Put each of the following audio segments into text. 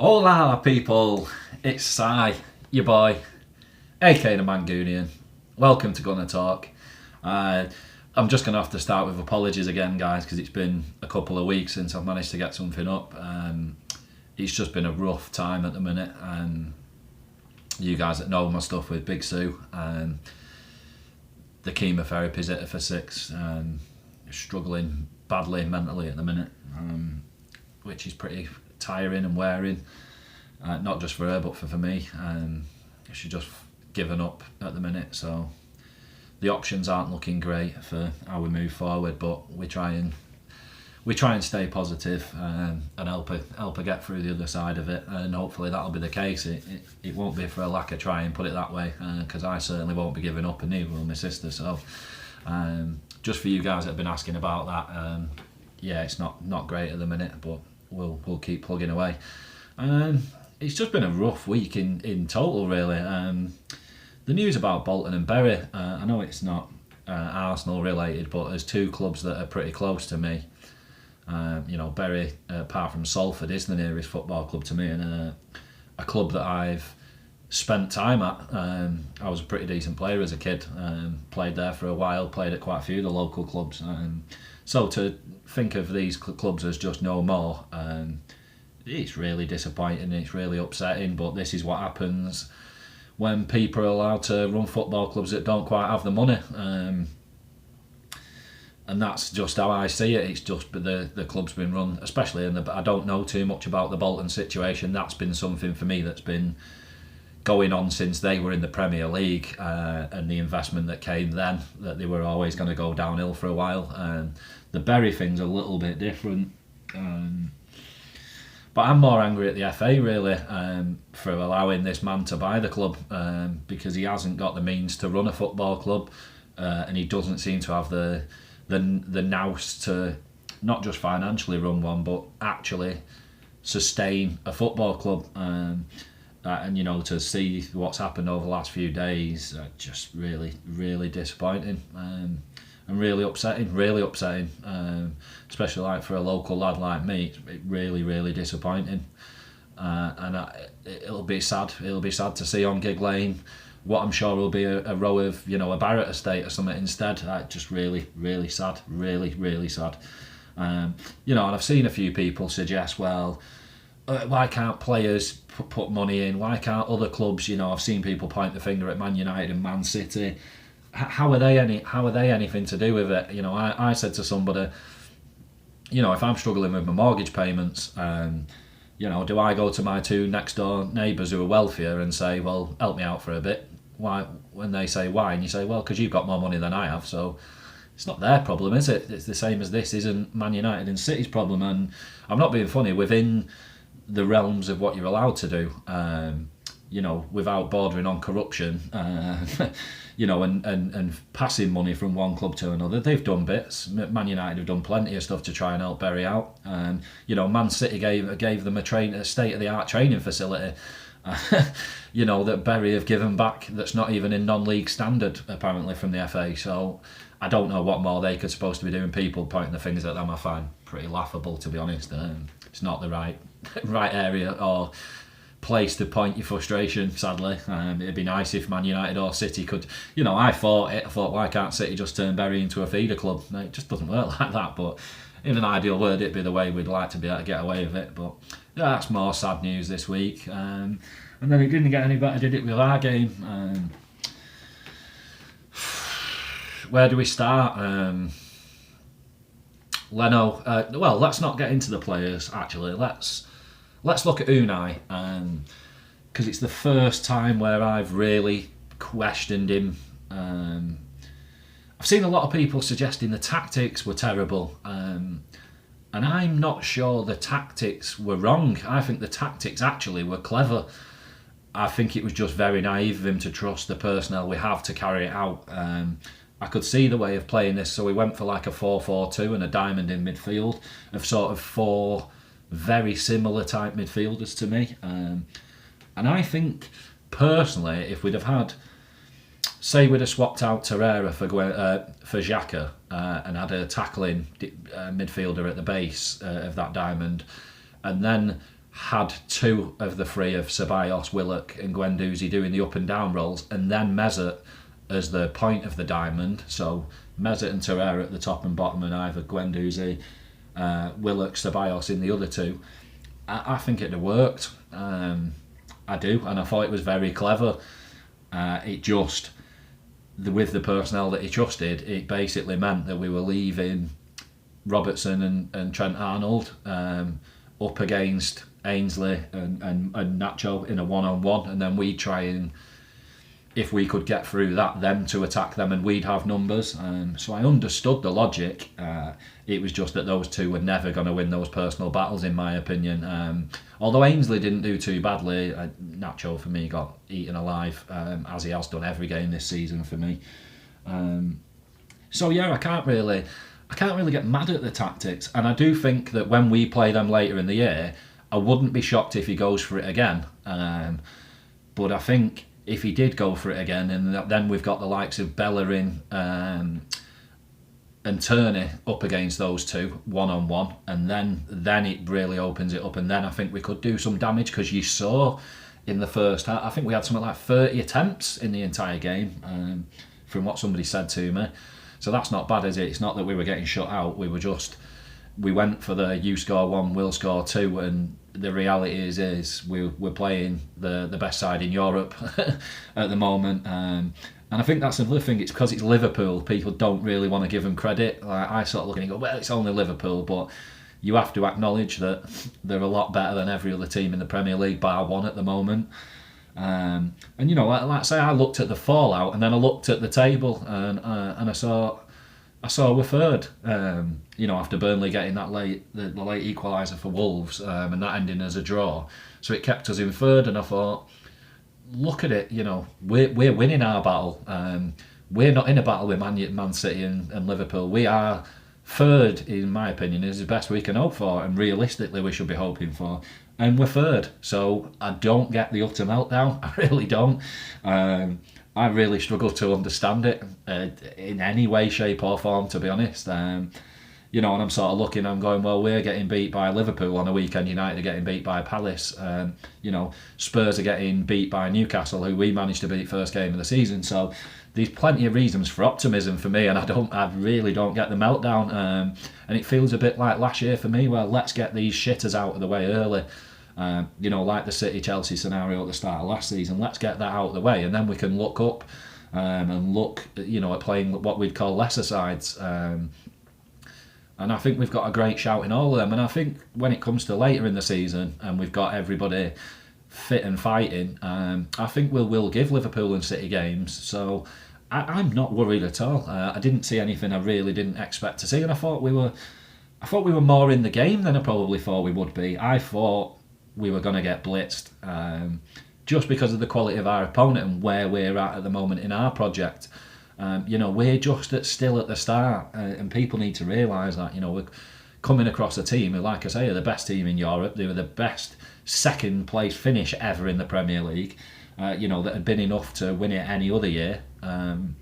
Hola people, it's Si, your boy, aka the Mangunian. Welcome to Gunner Talk. I'm just going to have to start with apologies again, guys, because it's been a couple of weeks since I've managed to get something up. It's just been a rough time at the minute. You guys that know my stuff with Big Sue, the chemotherapy's hit her for 6, struggling badly mentally at the minute, which is pretty tiring and wearing, not just for her but for me. She's just given up at the minute, so the options aren't looking great for how we move forward, but we try and stay positive and help her get through the other side of it, and hopefully that'll be the case. It won't be for a lack of trying, put it that way, because I certainly won't be giving up, and neither will my sister. So just for you guys that have been asking about that, yeah, it's not great at the minute, but we'll keep plugging away. It's just been a rough week in total, really. The news about Bolton and Bury, I know it's not Arsenal related, but there's two clubs that are pretty close to me. Bury, apart from Salford, is the nearest football club to me, and a club that I've spent time at. I was a pretty decent player as a kid, played there for a while, played at quite a few of the local clubs. So to think of these clubs as just no more, it's really disappointing, it's really upsetting, but this is what happens when people are allowed to run football clubs that don't quite have the money. And that's just how I see it. It's just the club's been run, especially I don't know too much about the Bolton situation. That's been something for me that's been going on since they were in the Premier League, and the investment that came then, that they were always going to go downhill for a while. The Bury thing's a little bit different. But I'm more angry at the FA, really, for allowing this man to buy the club, because he hasn't got the means to run a football club, and he doesn't seem to have the nous to not just financially run one, but actually sustain a football club. And to see what's happened over the last few days, just really disappointing, and really upsetting, especially like for a local lad like me. It's really disappointing, and it'll be sad to see on Gig Lane what I'm sure will be a row of a Barrett estate or something instead. Just really sad, really sad. And I've seen a few people suggest, well, why can't players put money in? Why can't other clubs? I've seen people point the finger at Man United and Man City. How are they anything to do with it? I said to somebody, if I'm struggling with my mortgage payments, do I go to my two next door neighbours who are wealthier and say, well, help me out for a bit? Why? When they say why, and you say, well, because you've got more money than I have, so it's not their problem, is it? It's the same as this isn't Man United and City's problem. And I'm not being funny, within the realms of what you're allowed to do, without bordering on corruption, and passing money from one club to another. They've done bits. Man United have done plenty of stuff to try and help Bury out. Man City gave them a state-of-the-art training facility, that Bury have given back, that's not even in non-league standard, apparently, from the FA. So I don't know what more they could supposed to be doing. People pointing the fingers at them, I find pretty laughable, to be honest. It's not the right area or place to point your frustration, sadly. It'd be nice if Man United or City could, I thought, why can't City just turn Bury into a feeder club? It just doesn't work like that, but in an ideal world it'd be the way we'd like to be able to get away with it. But yeah, that's more sad news this week. And then it didn't get any better, did it, with our game? Where do we start? Leno, well, let's not get into the players, actually. Let's look at Unai, because it's the first time where I've really questioned him. I've seen a lot of people suggesting the tactics were terrible, and I'm not sure the tactics were wrong. I think the tactics actually were clever. I think it was just very naive of him to trust the personnel we have to carry it out. I could see the way of playing this, so we went for like a 4-4-2 and a diamond in midfield of sort of four very similar type midfielders to me. And I think, personally, if we'd have had, say we'd have swapped out Torreira for Xhaka, and had a tackling midfielder at the base of that diamond, and then had two of the three of Ceballos, Willock and Guendouzi doing the up and down rolls, and then Mesut as the point of the diamond. So Mesut and Torreira at the top and bottom, and either Guendouzi, Willock, Ceballos in the other two. I think it'd have worked. I do, and I thought it was very clever. It just, with the personnel that he trusted, it basically meant that we were leaving Robertson and Trent Arnold up against Ainsley and Nacho in a one-on-one, and then we'd try and, if we could get through that, them to attack them, and we'd have numbers. So I understood the logic. It was just that those two were never going to win those personal battles, in my opinion. Although Ainsley didn't do too badly, Nacho for me got eaten alive, as he has done every game this season for me. So yeah, I can't really get mad at the tactics, and I do think that when we play them later in the year, I wouldn't be shocked if he goes for it again. But I think if he did go for it again, and then we've got the likes of Bellerin and Tierney up against those two one-on-one, and then it really opens it up, and then I think we could do some damage, because you saw in the first half, I think we had something like 30 attempts in the entire game, from what somebody said to me. So that's not bad, is it? It's not that we were getting shut out. We went for the you score one, we'll score two, and the reality is we're playing the best side in Europe at the moment. And I think that's another thing. It's because it's Liverpool. People don't really want to give them credit. Like, I sort of look and go, well, it's only Liverpool, but you have to acknowledge that they're a lot better than every other team in the Premier League, bar one at the moment. And you know, like say, I looked at the fallout, and then I looked at the table, and I saw we're third. You know, after Burnley getting that late equaliser for Wolves, and that ending as a draw, so it kept us in third. And I thought, look at it. You know, we're winning our battle. We're not in a battle with Man City and Liverpool. We are third, in my opinion, is the best we can hope for, and realistically we should be hoping for. And we're third, so I don't get the utter meltdown. I really don't. I really struggle to understand it in any way, shape or form, to be honest. You know, and I'm sort of looking, I'm going, well, we're getting beat by Liverpool on a weekend, United are getting beat by Palace. You know, Spurs are getting beat by Newcastle, who we managed to beat first game of the season. So there's plenty of reasons for optimism for me, and I really don't get the meltdown. And it feels a bit like last year for me, well, let's get these shitters out of the way early. You know, like the City-Chelsea scenario at the start of last season, let's get that out of the way, and then we can look up and look, you know, at playing what we'd call lesser sides. And I think we've got a great shout in all of them. And I think when it comes to later in the season, and we've got everybody fit and fighting, I think we'll give Liverpool and City games. So I'm not worried at all. I didn't see anything I really didn't expect to see, and I thought we were more in the game than I probably thought we would be. I thought we were going to get blitzed, just because of the quality of our opponent and where we're at the moment in our project. You know, we're just still at the start, and people need to realise that. You know, we're coming across a team who, like I say, are the best team in Europe. They were the best second place finish ever in the Premier League. You know, that had been enough to win it any other year. And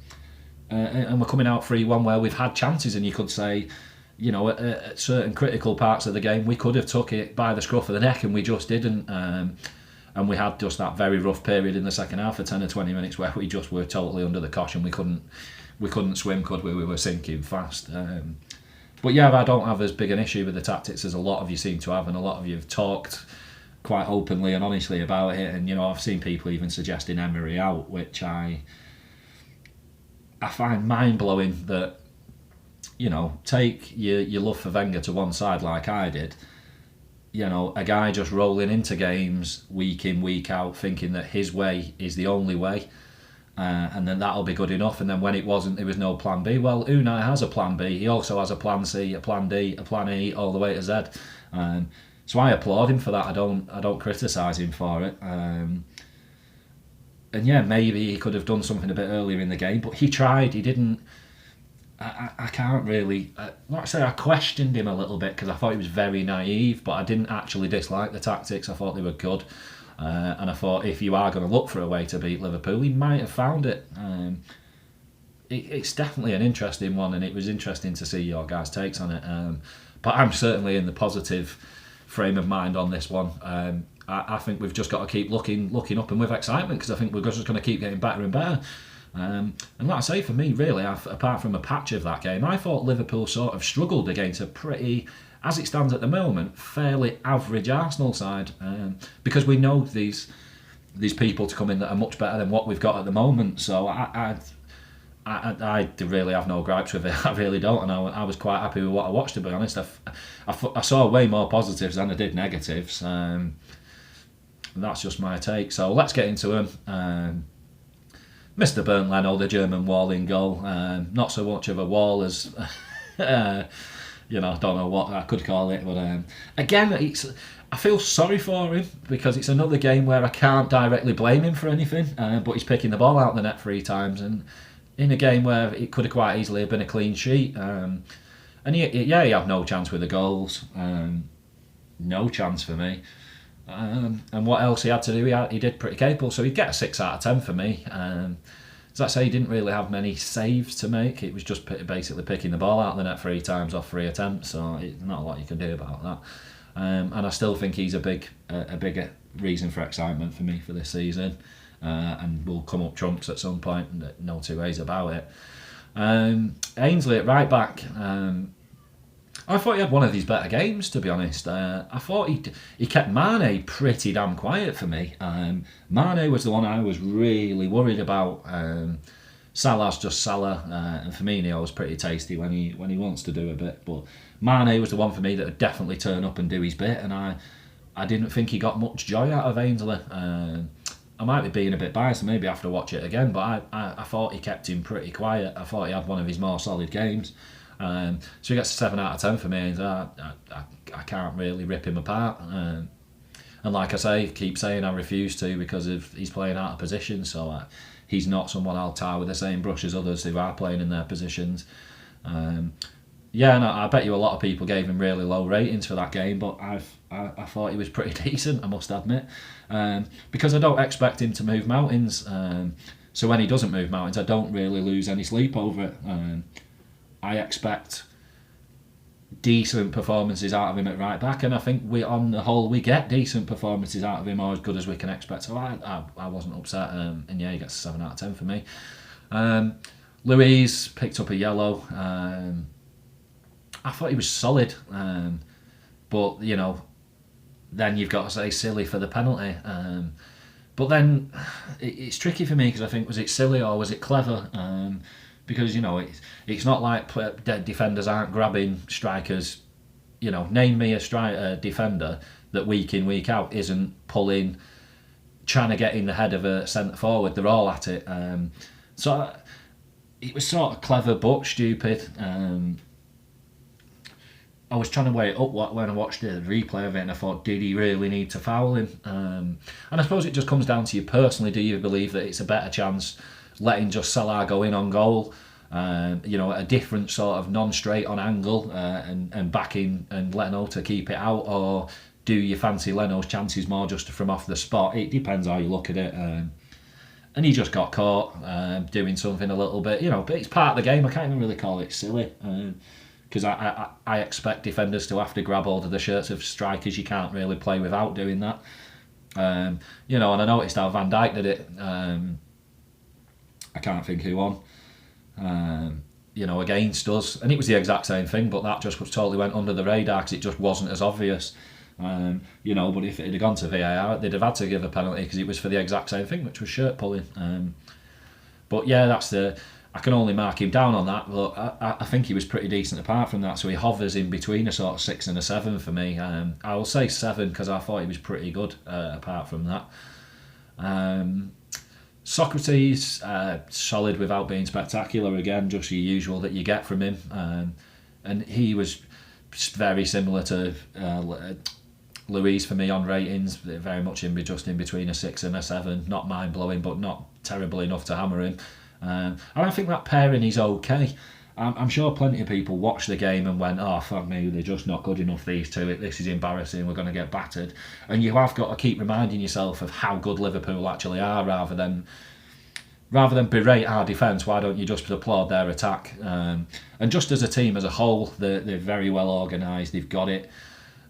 we're coming out 3-1 where we've had chances, and you could say, you know, at certain critical parts of the game, we could have took it by the scruff of the neck, and we just didn't. And we had just that very rough period in the second half for 10 or 20 minutes where we just were totally under the cosh, and we couldn't swim, could we? We were sinking fast. But yeah, I don't have as big an issue with the tactics as a lot of you seem to have, and a lot of you have talked quite openly and honestly about it. And you know, I've seen people even suggesting Emery out, which I find mind-blowing. That, you know, take your love for Wenger to one side like I did. You know, a guy just rolling into games week in, week out, thinking that his way is the only way, and then that'll be good enough. And then when it wasn't, there was no plan B. Well, Unai has a plan B. He also has a plan C, a plan D, a plan E, all the way to Z. So I applaud him for that. I don't criticise him for it. And yeah, maybe he could have done something a bit earlier in the game, but he tried. He didn't. I can't really, like I say, I questioned him a little bit because I thought he was very naive, but I didn't actually dislike the tactics. I thought they were good, and I thought if you are going to look for a way to beat Liverpool, he might have found it. It's definitely an interesting one, and it was interesting to see your guys' takes on it. But I'm certainly in the positive frame of mind on this one. I think we've just got to keep looking up and with excitement, because I think we're just going to keep getting better and better. And like I say, for me, really, apart from a patch of that game, I thought Liverpool sort of struggled against a pretty, as it stands at the moment, fairly average Arsenal side, because we know these people to come in that are much better than what we've got at the moment. So I really have no gripes with it. I really don't, and I was quite happy with what I watched, to be honest. I saw way more positives than I did negatives. That's just my take. So let's get into them. Mr. Bernd Leno, the German wall in goal. Not so much of a wall as, I don't know what I could call it. But again, I feel sorry for him, because it's another game where I can't directly blame him for anything. But he's picking the ball out of the net 3 times, and in a game where it could have quite easily have been a clean sheet. And he had no chance with the goals. No chance for me. And what else he had to do, he did pretty capable, so he'd get a 6 out of 10 for me. As I say, he didn't really have many saves to make. It was just basically picking the ball out of the net 3 times off 3 attempts, so it's not a lot you can do about that. And I still think he's a bigger reason for excitement for me for this season, and will come up trumps at some point, no two ways about it. Ainsley at right back. I thought he had one of his better games, to be honest. I thought he kept Mane pretty damn quiet for me. Mane was the one I was really worried about. Salah's just Salah, and Firmino was pretty tasty when he wants to do a bit. But Mane was the one for me that would definitely turn up and do his bit, and I didn't think he got much joy out of Ainsley. I might be being a bit biased, maybe I have to watch it again, but I thought he kept him pretty quiet. I thought he had one of his more solid games. So he gets a 7 out of 10 for me, and I can't really rip him apart. And like I say, keep saying I refuse to, because he's playing out of position, so he's not someone I'll tar with the same brush as others who are playing in their positions. I bet you a lot of people gave him really low ratings for that game, but I thought he was pretty decent, I must admit, because I don't expect him to move mountains. So when he doesn't move mountains, I don't really lose any sleep over it. I expect decent performances out of him at right back, and I think on the whole we get decent performances out of him, or as good as we can expect. So I wasn't upset, and he gets a 7 out of 10 for me. Luiz picked up a yellow. I thought he was solid, but then you've got to say silly for the penalty. But then it's tricky for me, because I think, was it silly or was it clever? Because it's not like defenders aren't grabbing strikers. Name me a defender that week in, week out isn't pulling, trying to get in the head of a centre forward. They're all at it. So it was sort of clever but stupid. I was trying to weigh it up when I watched the replay of it, and I thought, did he really need to foul him? And I suppose it just comes down to you personally. Do you believe that it's a better chance letting just Salah go in on goal, a different sort of non-straight on angle, and backing and Leno to keep it out, or do you fancy Leno's chances more just from off the spot? It depends how you look at it. And he just got caught doing something a little bit, but it's part of the game. I can't even really call it silly, because I expect defenders to have to grab hold of the shirts of strikers. You can't really play without doing that. And I noticed how Van Dijk did it. I can't think who won. Against us, and it was the exact same thing, but that just totally went under the radar because it just wasn't as obvious. But if it had gone to VAR, they'd have had to give a penalty because it was for the exact same thing, which was shirt pulling. But yeah, I can only mark him down on that. But I think he was pretty decent apart from that. So he hovers in between a sort of 6 and a 7 for me. I will say 7 because I thought he was pretty good apart from that. Socrates, solid without being spectacular again, just the usual that you get from him. And he was very similar to Luiz for me on ratings, very much just in between a 6 and a 7. Not mind-blowing, but not terrible enough to hammer him. And I think that pairing is okay. I'm sure plenty of people watched the game and went, oh, fuck me, they're just not good enough, these two. This is embarrassing, we're going to get battered. And you have got to keep reminding yourself of how good Liverpool actually are, rather than berate our defence. Why don't you just applaud their attack? And just as a team as a whole, they're very well organised, they've got it.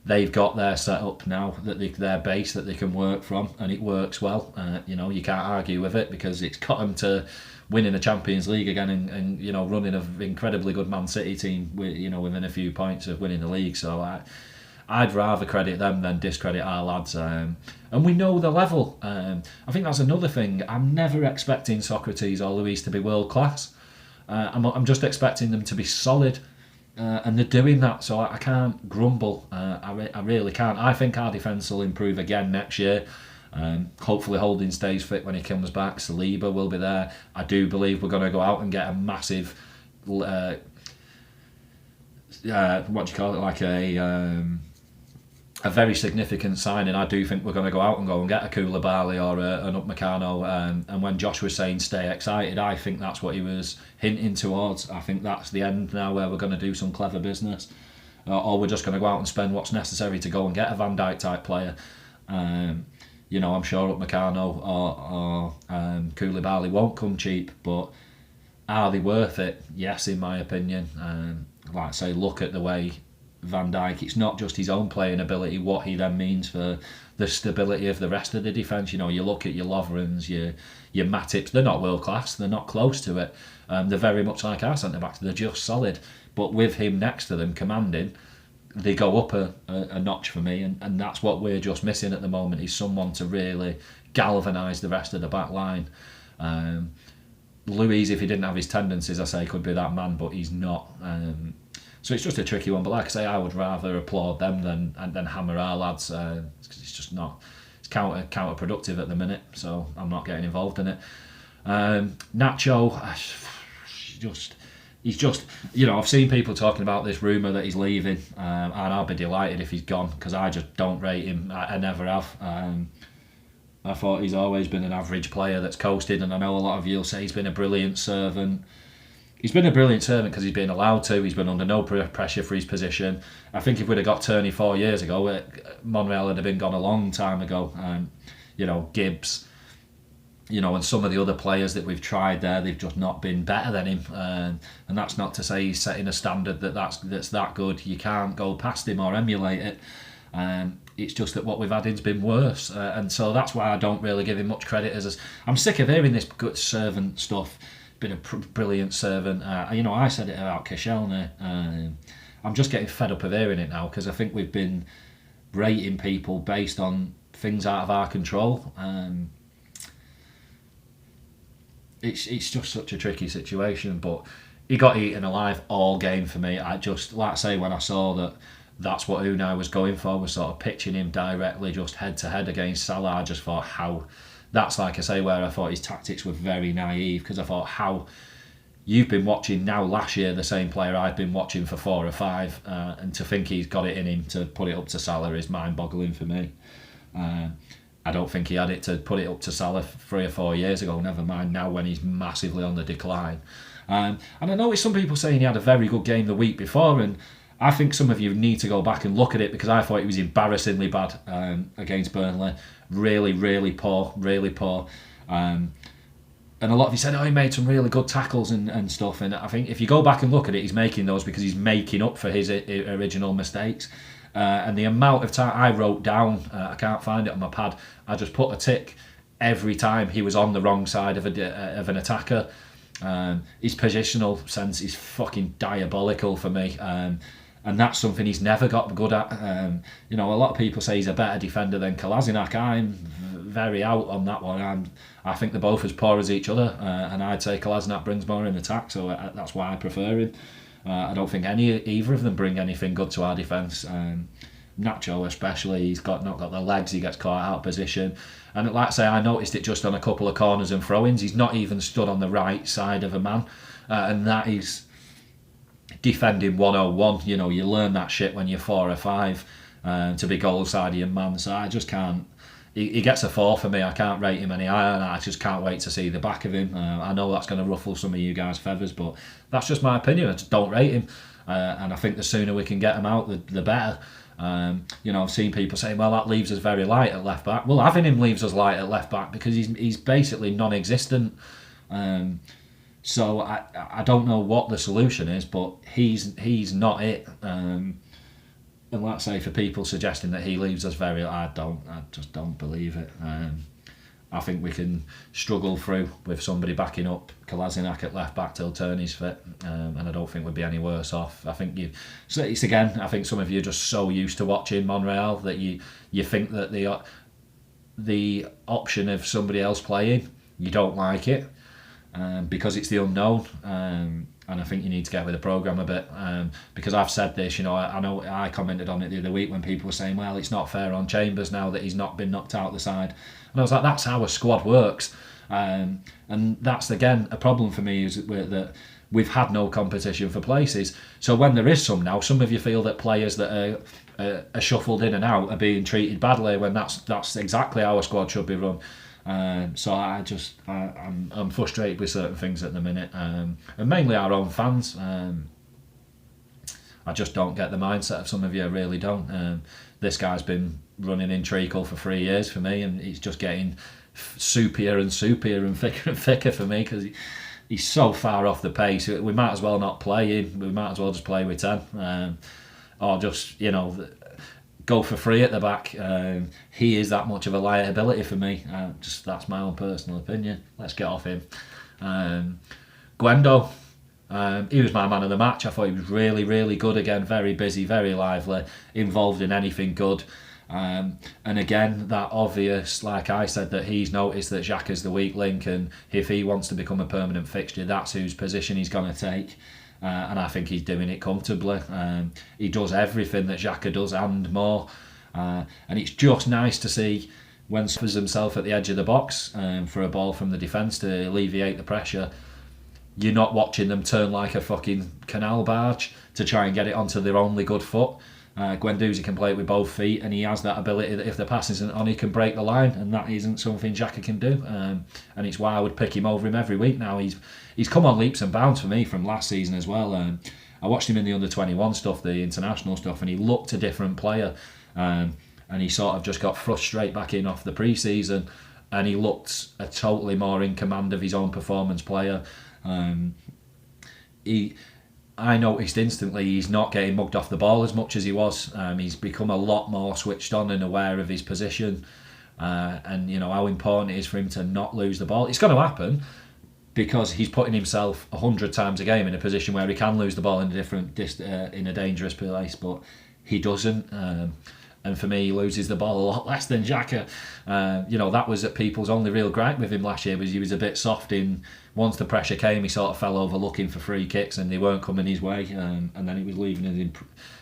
they've got their setup now, their base that they can work from, and it works well. You can't argue with it, because it's got them to winning the Champions League again, and running an incredibly good Man City team within a few points of winning the league. So I'd rather credit them than discredit our lads. And we know the level. I think that's another thing. I'm never expecting Socrates or Luis to be world class. I'm just expecting them to be solid. And they're doing that, so I can't grumble. I really can't. I think our defence will improve again next year. Hopefully Holding stays fit when he comes back. Saliba will be there. I do believe we're going to go out and get a massive, what do you call it, like a very significant signing. I do think we're going to go out and get a Koulibaly or an Upamecano. And when Josh was saying stay excited, I think that's what he was hinting towards. I think that's the end now, where we're going to do some clever business, or we're just going to go out and spend what's necessary to go and get a Van Dijk type player. I'm sure Upamecano or Koulibaly won't come cheap, but are they worth it? Yes, in my opinion. Like I say, look at the way Van Dijk, it's not just his own playing ability, what he then means for the stability of the rest of the defence. You look at your Lovrens, your Matips, they're not world class, they're not close to it. They're very much like our centre backs, they're just solid. But with him next to them commanding, they go up a notch for me, and that's what we're just missing at the moment, is someone to really galvanise the rest of the back line. Luis, if he didn't have his tendencies, I say, could be that man, but he's not. So it's just a tricky one. But like I say, I would rather applaud them than hammer our lads, because it's just not. It's counterproductive at the minute. So I'm not getting involved in it. Nacho, he's just. I've seen people talking about this rumour that he's leaving, and I'll be delighted if he's gone, because I just don't rate him. I never have. I thought he's always been an average player that's coasted, and I know a lot of you will say he's been a brilliant servant. He's been a brilliant servant because he's been allowed to. He's been under no pressure for his position. I think if we'd have got Turney 4 years ago, Monreal would have been gone a long time ago. Gibbs, and some of the other players that we've tried there, they've just not been better than him. And that's not to say he's setting a standard that's that good. You can't go past him or emulate it. It's just that what we've had has been worse. And so that's why I don't really give him much credit. I'm sick of hearing this good servant stuff. Been a brilliant servant. I said it about Koscielny. I'm just getting fed up of hearing it now, because I think we've been rating people based on things out of our control. It's just such a tricky situation, but he got eaten alive all game for me. I just, like I say, when I saw that's what Unai was going for, was sort of pitching him directly just head to head against Salah, I just thought how. That's, like I say, where I thought his tactics were very naive, because I thought how you've been watching now last year the same player I've been watching for 4 or 5, and to think he's got it in him to put it up to Salah is mind-boggling for me. I don't think he had it to put it up to Salah 3 or 4 years ago, never mind now when he's massively on the decline. And I know some people saying he had a very good game the week before, and I think some of you need to go back and look at it, because I thought he was embarrassingly bad against Burnley. Really, really poor, really poor. And a lot of you said, he made some really good tackles and stuff. And I think if you go back and look at it, he's making those because he's making up for his original mistakes. And the amount of time I wrote down, I can't find it on my pad, I just put a tick every time he was on the wrong side of an attacker. His positional sense is fucking diabolical for me. And that's something he's never got good at. A lot of people say he's a better defender than Kolasinac. I'm very out on that one. I think they're both as poor as each other, and I'd say Kolasinac brings more in attack, so that's why I prefer him. I don't think either of them bring anything good to our defence. Nacho especially, he's not got the legs, he gets caught out of position. And like I say, I noticed it just on a couple of corners and throw-ins. He's not even stood on the right side of a man, and that is defending 101. You learn that shit when you're 4 or 5, to be goal side of your man. So I just can't. He gets a 4 for me. I can't rate him any higher, and I just can't wait to see the back of him. I know that's going to ruffle some of you guys' feathers, but that's just my opinion. I just don't rate him, and I think the sooner we can get him out, the better. I've seen people saying, well, that leaves us very light at left back. Well, having him leaves us light at left back because he's basically non-existent. So I don't know what the solution is, but he's not it. And let's say for people suggesting that he leaves us I just don't believe it. I think we can struggle through with somebody backing up Kolasinac at left back till Turney's fit, and I don't think we'd be any worse off. I think I think some of you are just so used to watching Monreal that you think that the option of somebody else playing, you don't like it, because it's the unknown. And I think you need to get with the programme a bit, because I've said this, I know I commented on it the other week when people were saying, well, it's not fair on Chambers now that he's not been knocked out the side. And I was like, that's how a squad works. And that's, again, a problem for me, is that we've had no competition for places. So when there is some now, some of you feel that players that are shuffled in and out are being treated badly, when that's exactly how a squad should be run. So I'm frustrated with certain things at the minute, and mainly our own fans. I just don't get the mindset of some of you. I really don't. This guy's been running in treacle for 3 years for me, and he's just getting soupier and soupier and thicker for me, because he's so far off the pace. We might as well not play him. We might as well just play with 10, or just go for free at the back. He is that much of a liability for me. That's my own personal opinion. Let's get off him. Gwendo, he was my man of the match. I thought he was really, really good again. Very busy, very lively, involved in anything good. And again, that obvious, like I said, that he's noticed that Xhaka's the weak link, and if he wants to become a permanent fixture, that's whose position he's going to take. And I think he's doing it comfortably. He does everything that Xhaka does and more. And it's just nice to see when he puts himself at the edge of the box for a ball from the defence to alleviate the pressure. You're not watching them turn like a fucking canal barge to try and get it onto their only good foot. Guendouzi can play it with both feet, and he has that ability that if the pass isn't on, he can break the line, and that isn't something Xhaka can do. And it's why I would pick him over him every week now. He's come on leaps and bounds for me from last season as well. I watched him in the under-21 stuff, the international stuff, and he looked a different player. And he sort of just got thrust straight back in off the pre-season, and he looked a totally more in command of his own performance player. I noticed instantly he's not getting mugged off the ball as much as he was. He's become a lot more switched on and aware of his position, and how important it is for him to not lose the ball. It's going to happen because he's putting himself 100 times a game in a position where he can lose the ball in a dangerous place, but he doesn't. And for me, he loses the ball a lot less than Xhaka. That was people's only real gripe with him last year, was he was a bit soft in. Once the pressure came, he sort of fell over looking for free kicks, and they weren't coming his way, and then he was leaving us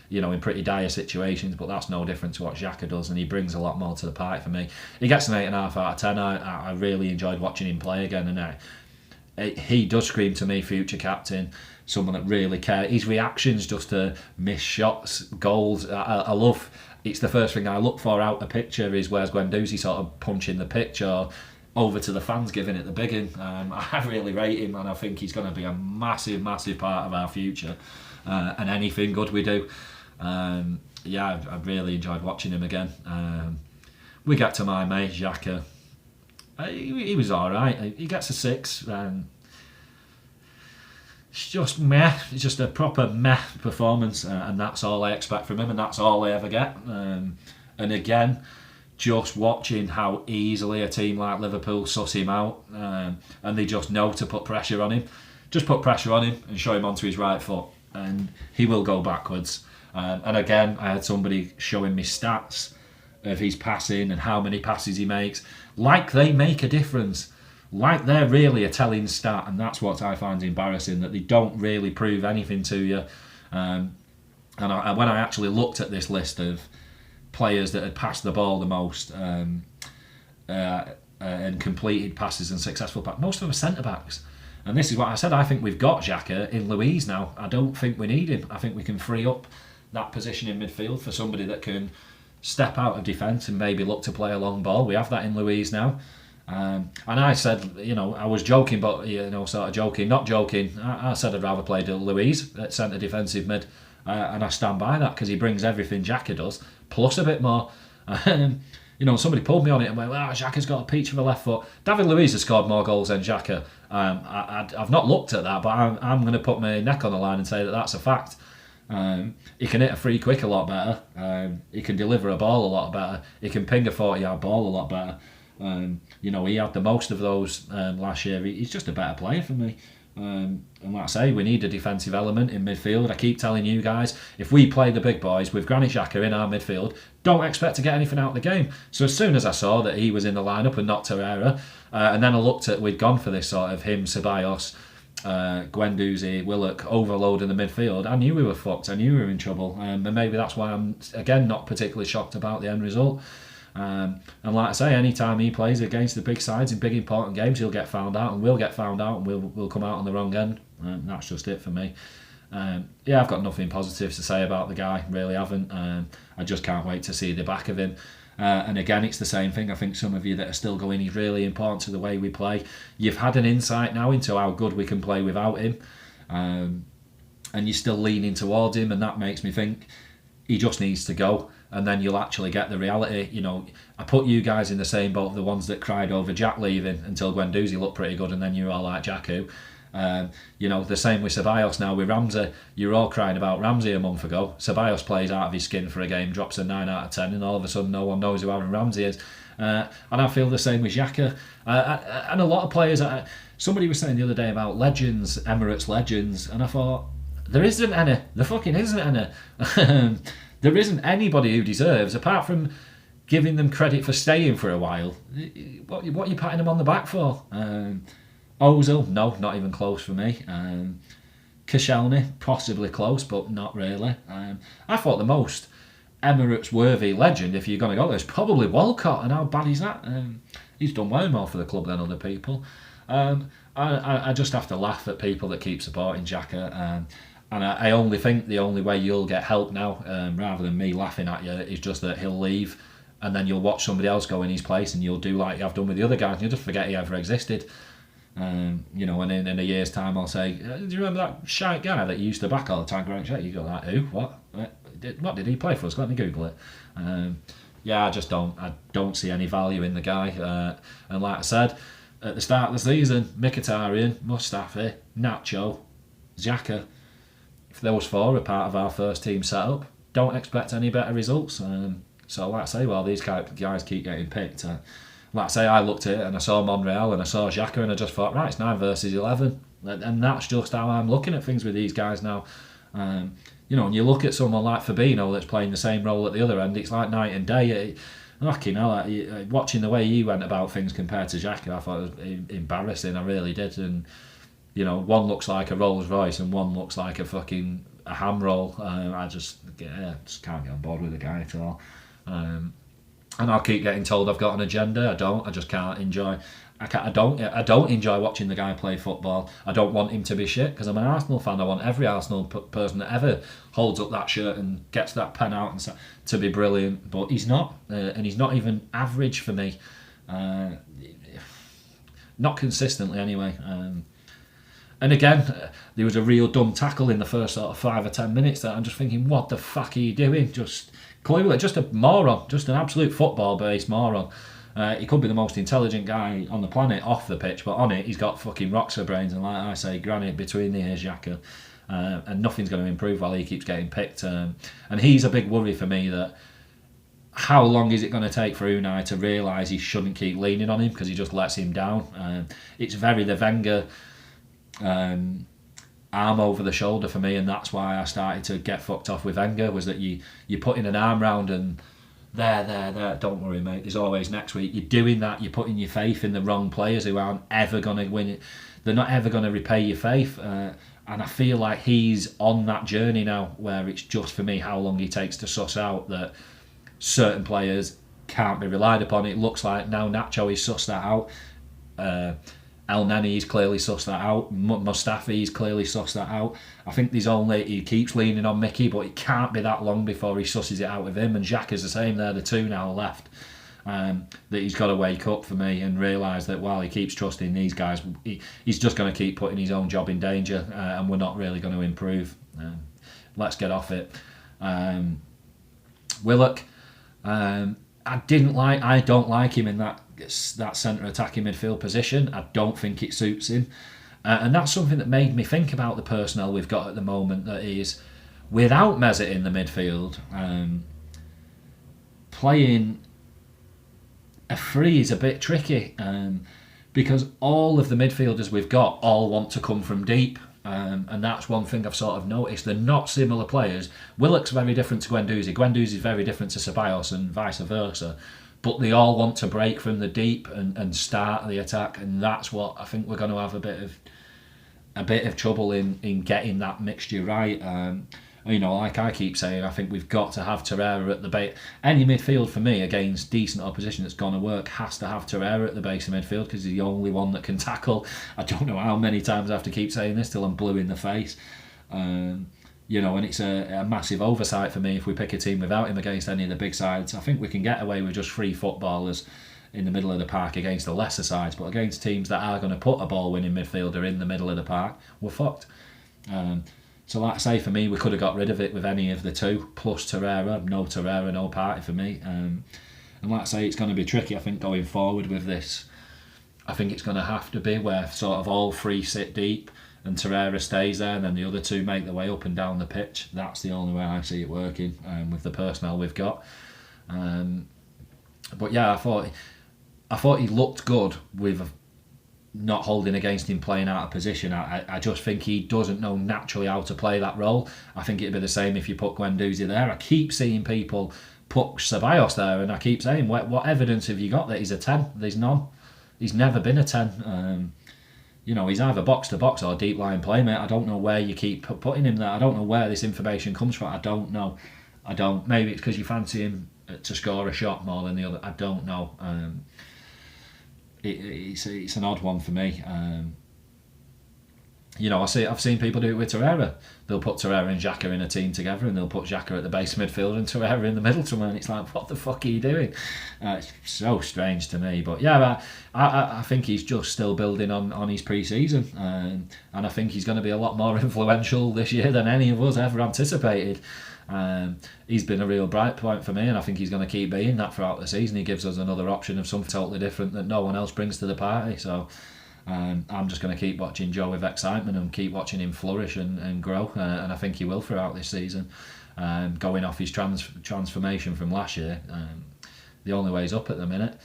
in pretty dire situations. But that's no different to what Xhaka does, and he brings a lot more to the party for me. He gets an 8.5 out of 10. I really enjoyed watching him play again, and he does scream to me future captain, someone that really cares. His reactions just to miss shots, goals, I love. It's the first thing I look for out a picture is where's Guendouzi sort of punching the pitch or over to the fans giving it the bigging. I really rate him, and I think he's going to be a massive, massive part of our future, and anything good we do. I've really enjoyed watching him again. We get to my mate Xhaka. He was alright. He gets a 6. It's just meh. It's just a proper meh performance, and that's all I expect from him, and that's all I ever get. And again, just watching how easily a team like Liverpool suss him out, and they just know to put pressure on him. Just put pressure on him and show him onto his right foot, and he will go backwards. And again, I had somebody showing me stats of his passing and how many passes he makes, like they make a difference. Like they're really a telling stat, and that's what I find embarrassing, that they don't really prove anything to you. And when I actually looked at this list of players that had passed the ball the most and completed passes and successful passes, most of them are centre-backs. And this is what I said, I think we've got Xhaka in Luiz now. I don't think we need him. I think we can free up that position in midfield for somebody that can step out of defence and maybe look to play a long ball. We have that in Luiz now. And I said, I was joking, but sort of joking, not joking. I said I'd rather play Luiz at centre defensive mid, and I stand by that because he brings everything Xhaka does, plus a bit more. Somebody pulled me on it and went, "Well, Xhaka's got a peach of a left foot." David Luiz has scored more goals than Xhaka. I've not looked at that, but I'm going to put my neck on the line and say that that's a fact. He can hit a free kick a lot better. He can deliver a ball a lot better. He can ping a 40-yard ball a lot better. He had the most of those last year. He's just a better player for me. And like I say, we need a defensive element in midfield. I keep telling you guys, if we play the big boys with Granit Xhaka in our midfield, don't expect to get anything out of the game. So as soon as I saw that he was in the lineup and not Torreira, and then I looked at, we'd gone for this sort of him, Ceballos, Guendouzi, Willock overloading the midfield, I knew we were fucked. I knew we were in trouble. And maybe that's why I'm, again, not particularly shocked about the end result. And like I say, anytime he plays against the big sides in big important games, he'll get found out, and we'll get found out, and we'll come out on the wrong end. That's just it for me. I've got nothing positive to say about the guy, really haven't. I just can't wait to see the back of him. And again, it's the same thing. I think some of you that are still going, he's really important to the way we play. You've had an insight now into how good we can play without him, and you're still leaning towards him, and that makes me think he just needs to go. And then you'll actually get the reality. I put you guys in the same boat, the ones that cried over Jack leaving until Guendouzi looked pretty good, and then you're all like, Jack who? The same with Ceballos now with Ramsey. You're all crying about Ramsey a month ago. Ceballos plays out of his skin for a game, drops a 9 out of 10, and all of a sudden no one knows who Aaron Ramsey is. And I feel the same with Xhaka. And a lot of players, somebody was saying the other day about legends, Emirates legends, and I thought, there isn't any. There fucking isn't any. There isn't anybody who deserves, apart from giving them credit for staying for a while. What are you patting them on the back for? Ozil, no, not even close for me. Koscielny, possibly close, but not really. I thought the most Emirates-worthy legend, if you're going to go there, is probably Walcott, and how bad is that? He's done way more for the club than other people. I just have to laugh at people that keep supporting Xhaka. And I only think the only way you'll get help now, rather than me laughing at you, is just that he'll leave, and then you'll watch somebody else go in his place, and you'll do like you have done with the other guys, and you'll just forget he ever existed. And in a year's time I'll say, do you remember that shite guy that you used to back all the time? You go like, who? What did he play for us? Let me Google it. I just don't see any value in the guy. And like I said, at the start of the season, Mkhitaryan, Mustafi, Nacho, Xhaka, if those four are part of our first team setup, don't expect any better results. So like I say, while these guys keep getting picked, like I say, I looked at it and I saw Monreal and I saw Xhaka, and I just thought, right, it's 9 versus 11. And that's just how I'm looking at things with these guys now. And you look at someone like Fabinho that's playing the same role at the other end, it's like night and day. Watching the way he went about things compared to Xhaka, I thought it was embarrassing, I really did. And one looks like a Rolls Royce and one looks like a ham roll. I just can't get on board with the guy at all. And I'll keep getting told I've got an agenda. I don't. I just can't enjoy. I don't enjoy watching the guy play football. I don't want him to be shit, because I'm an Arsenal fan. I want every Arsenal person that ever holds up that shirt and gets that pen out and to be brilliant. But he's not, and he's not even average for me. Not consistently anyway. And again, there was a real dumb tackle in the first sort of 5 or 10 minutes that I'm just thinking, what the fuck are you doing? Just clearly, just a moron, just an absolute football-based moron. He could be the most intelligent guy on the planet off the pitch, but on it, he's got fucking rocks for brains. And like I say, granite between the ears, Xhaka. And nothing's going to improve while he keeps getting picked. And he's a big worry for me, that how long is it going to take for Unai to realise he shouldn't keep leaning on him, because he just lets him down. It's very the Wenger arm over the shoulder for me, and that's why I started to get fucked off with Wenger, was that you putting an arm round and there, don't worry mate, there's always next week. You're doing that, you're putting your faith in the wrong players who aren't ever going to win it. They're not ever going to repay your faith, and I feel like he's on that journey now, where it's just for me how long he takes to suss out that certain players can't be relied upon. It looks like now Nacho is sussed that out. El Neni's clearly sussed that out. Mustafi's clearly sussed that out. I think he keeps leaning on Mickey, but it can't be that long before he susses it out with him. And Xhaka's the same. They're the two now left. That he's got to wake up for me and realise that while he keeps trusting these guys, he's just going to keep putting his own job in danger, and we're not really going to improve. Let's get off it. Willock, I don't like him in that centre attacking midfield position. I don't think it suits him, and that's something that made me think about the personnel we've got at the moment. That is, without Mesut in the midfield, playing a free is a bit tricky, because all of the midfielders we've got all want to come from deep. And that's one thing I've sort of noticed. They're not similar players. Willock's very different to Guendouzi. Guendouzi's very different to Ceballos and vice versa. But they all want to break from the deep and start the attack. And that's what I think we're going to have a bit of trouble in getting that mixture right. Like I keep saying, I think we've got to have Torreira at the base. Any midfield for me against decent opposition that's going to work has to have Torreira at the base of midfield, because he's the only one that can tackle. I don't know how many times I have to keep saying this till I'm blue in the face. And it's a massive oversight for me if we pick a team without him against any of the big sides. I think we can get away with just 3 footballers in the middle of the park against the lesser sides, but against teams that are going to put a ball-winning midfielder in the middle of the park, we're fucked. So like I say, for me, we could have got rid of it with any of the two, plus Torreira. No Torreira, no party for me. And like I say, it's going to be tricky, I think, going forward with this. I think it's going to have to be where sort of all 3 sit deep and Torreira stays there, and then the other 2 make their way up and down the pitch. That's the only way I see it working with the personnel we've got. But yeah, I thought he looked good with not holding against him playing out of position. I just think he doesn't know naturally how to play that role. I think it'd be the same if you put Guendouzi there. I keep seeing people put Ceballos there, and I keep saying, what evidence have you got that he's a 10? There's none. He's never been a 10. He's either box to box or deep line playmate. I don't know where you keep putting him there. I don't know where this information comes from. I don't know. Maybe it's because you fancy him to score a shot more than the other. I don't know. It's an odd one for me. I've seen people do it with Torreira. They'll put Torreira and Xhaka in a team together, and they'll put Xhaka at the base midfield and Torreira in the middle somewhere, and it's like, what the fuck are you doing? It's so strange to me. But yeah, I think he's just still building on his pre-season, and I think he's going to be a lot more influential this year than any of us ever anticipated. He's been a real bright point for me, and I think he's going to keep being that throughout the season. He gives us another option of something totally different that no one else brings to the party. So I'm just going to keep watching Joe with excitement and keep watching him flourish and grow, and I think he will throughout this season. Going off his transformation from last year, the only way he's up at the minute.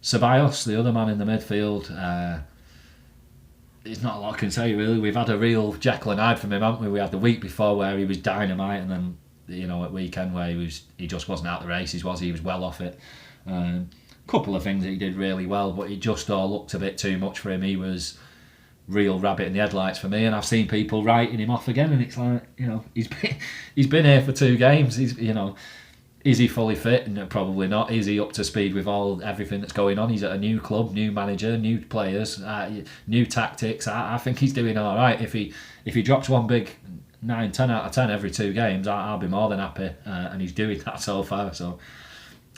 Ceballos, the other man in the midfield, there's not a lot I can say really. We've had a real Jekyll and Hyde from him, haven't we? We had the week before where he was dynamite, and then at weekend where he just wasn't out the races, he was well off it. Couple of things that he did really well, but it just all looked a bit too much for him. He was real rabbit in the headlights for me, and I've seen people writing him off again, and it's like, he's been here for 2 games. Is he fully fit? No, probably not. Is he up to speed with everything that's going on? He's at a new club, new manager, new players, new tactics. I think he's doing all right. If he drops one big 9, 10 out of 10 every 2 games, I'll be more than happy. And he's doing that so far. So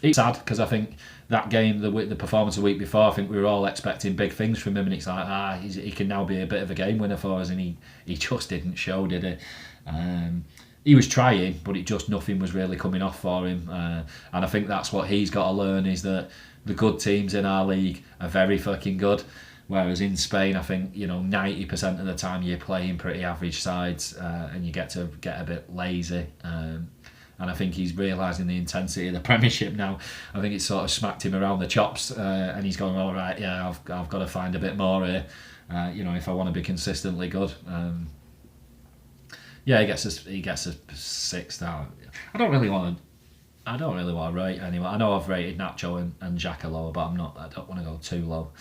it's sad, because I think that game, the performance the week before, I think we were all expecting big things from him, and it's like, he can now be a bit of a game winner for us, and he just didn't show, did he? He was trying, but nothing was really coming off for him. And I think that's what he's got to learn, is that the good teams in our league are very fucking good. Whereas in Spain, I think, 90% of the time you're playing pretty average sides, and you get to get a bit lazy. And I think he's realising the intensity of the Premiership now. I think it's sort of smacked him around the chops, and he's going, all right, yeah, I've got to find a bit more here, if I want to be consistently good. Yeah, he gets a 6 now. I don't really want to rate anyone. I know I've rated Nacho and Xhaka lower, but I don't want to go too low.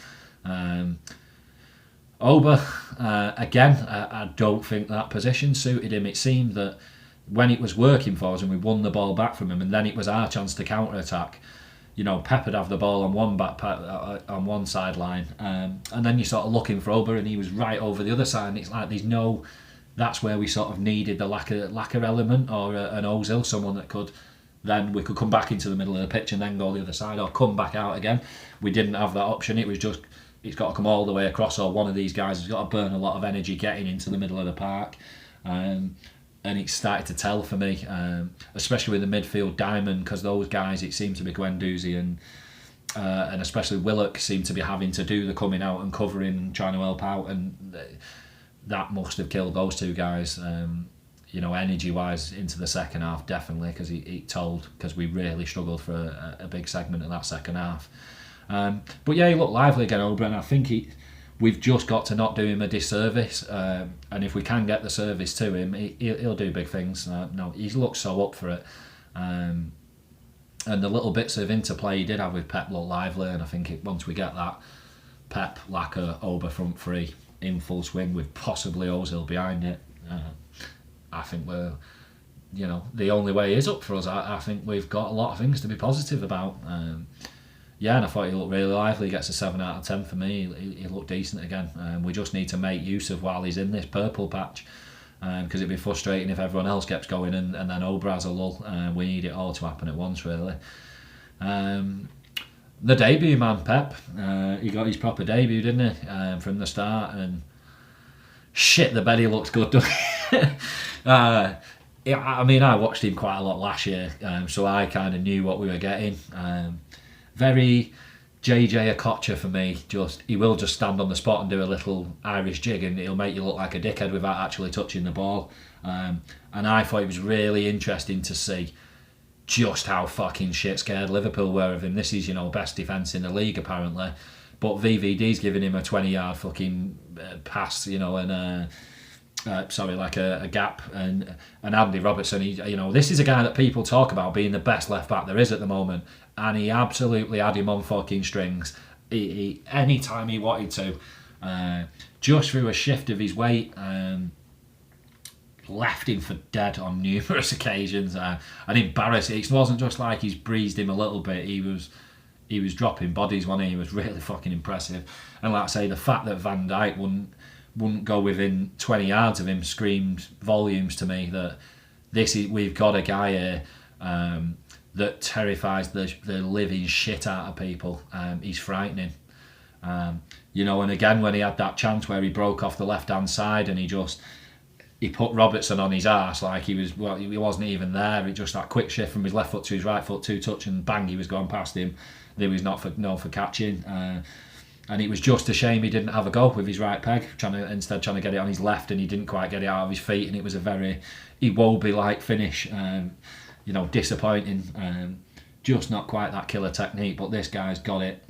Oba, again, I don't think that position suited him. It seemed that when it was working for us and we won the ball back from him, and then it was our chance to counter attack, Pep would have the ball on one sideline, and then you're sort of looking for Oba, and he was right over the other side, and it's like that's where we sort of needed the lacquer element, or an Ozil, someone that we could come back into the middle of the pitch and then go the other side, or come back out again. We didn't have that option. It was just, it's got to come all the way across, or one of these guys has got to burn a lot of energy getting into the middle of the park. And it started to tell for me, especially with the midfield diamond, because those guys, it seemed to be Guendouzi and especially Willock seemed to be having to do the coming out and covering and trying to help out, and that must have killed those two guys. Energy wise into the second half, definitely, because he told, because we really struggled for a big segment of that second half. But yeah, he looked lively again, Ober, and I think we've just got to not do him a disservice. And if we can get the service to him, he'll do big things. No, he looks so up for it. And the little bits of interplay he did have with Pep looked lively, and I think once we get that Pep, Lacquer, Ober front three in full swing with possibly Ozil behind it, I think we're, the only way is up for us. I think we've got a lot of things to be positive about. And I thought he looked really lively. He gets a 7 out of 10 for me. He looked decent again. We just need to make use of while he's in this purple patch, because it'd be frustrating if everyone else kept going and then Ober has a lull. We need it all to happen at once, really. The debut, man, Pep. He got his proper debut, didn't he? From the start, and shit, the bed he looks good, doesn't he? I watched him quite a lot last year, so I kind of knew what we were getting. Very JJ Okocha for me. He will just stand on the spot and do a little Irish jig, and he'll make you look like a dickhead without actually touching the ball. And I thought it was really interesting to see just how fucking shit scared Liverpool were of him. This is, best defence in the league apparently, but VVD's giving him a 20-yard fucking pass, and like a gap, and Andy Robertson. This is a guy that people talk about being the best left back there is at the moment, and he absolutely had him on fucking strings. He any time he wanted to, just through a shift of his weight, left him for dead on numerous occasions, and embarrassed. It wasn't just like he's breezed him a little bit. He was dropping bodies, wasn't he? He was really fucking impressive. And like I say, the fact that Van Dijk wouldn't go within 20 yards of him screamed volumes to me that we've got a guy here that terrifies the living shit out of people. He's frightening. And again, when he had that chance where he broke off the left hand side and he put Robertson on his arse like he wasn't even there. It just that quick shift from his left foot to his right foot, 2 touch, and bang, he was going past him. There was not for catching. And it was just a shame he didn't have a go with his right peg, trying to get it on his left, and he didn't quite get it out of his feet, and it was a very Iwobi-like finish. Disappointing. Just not quite that killer technique, but this guy's got it.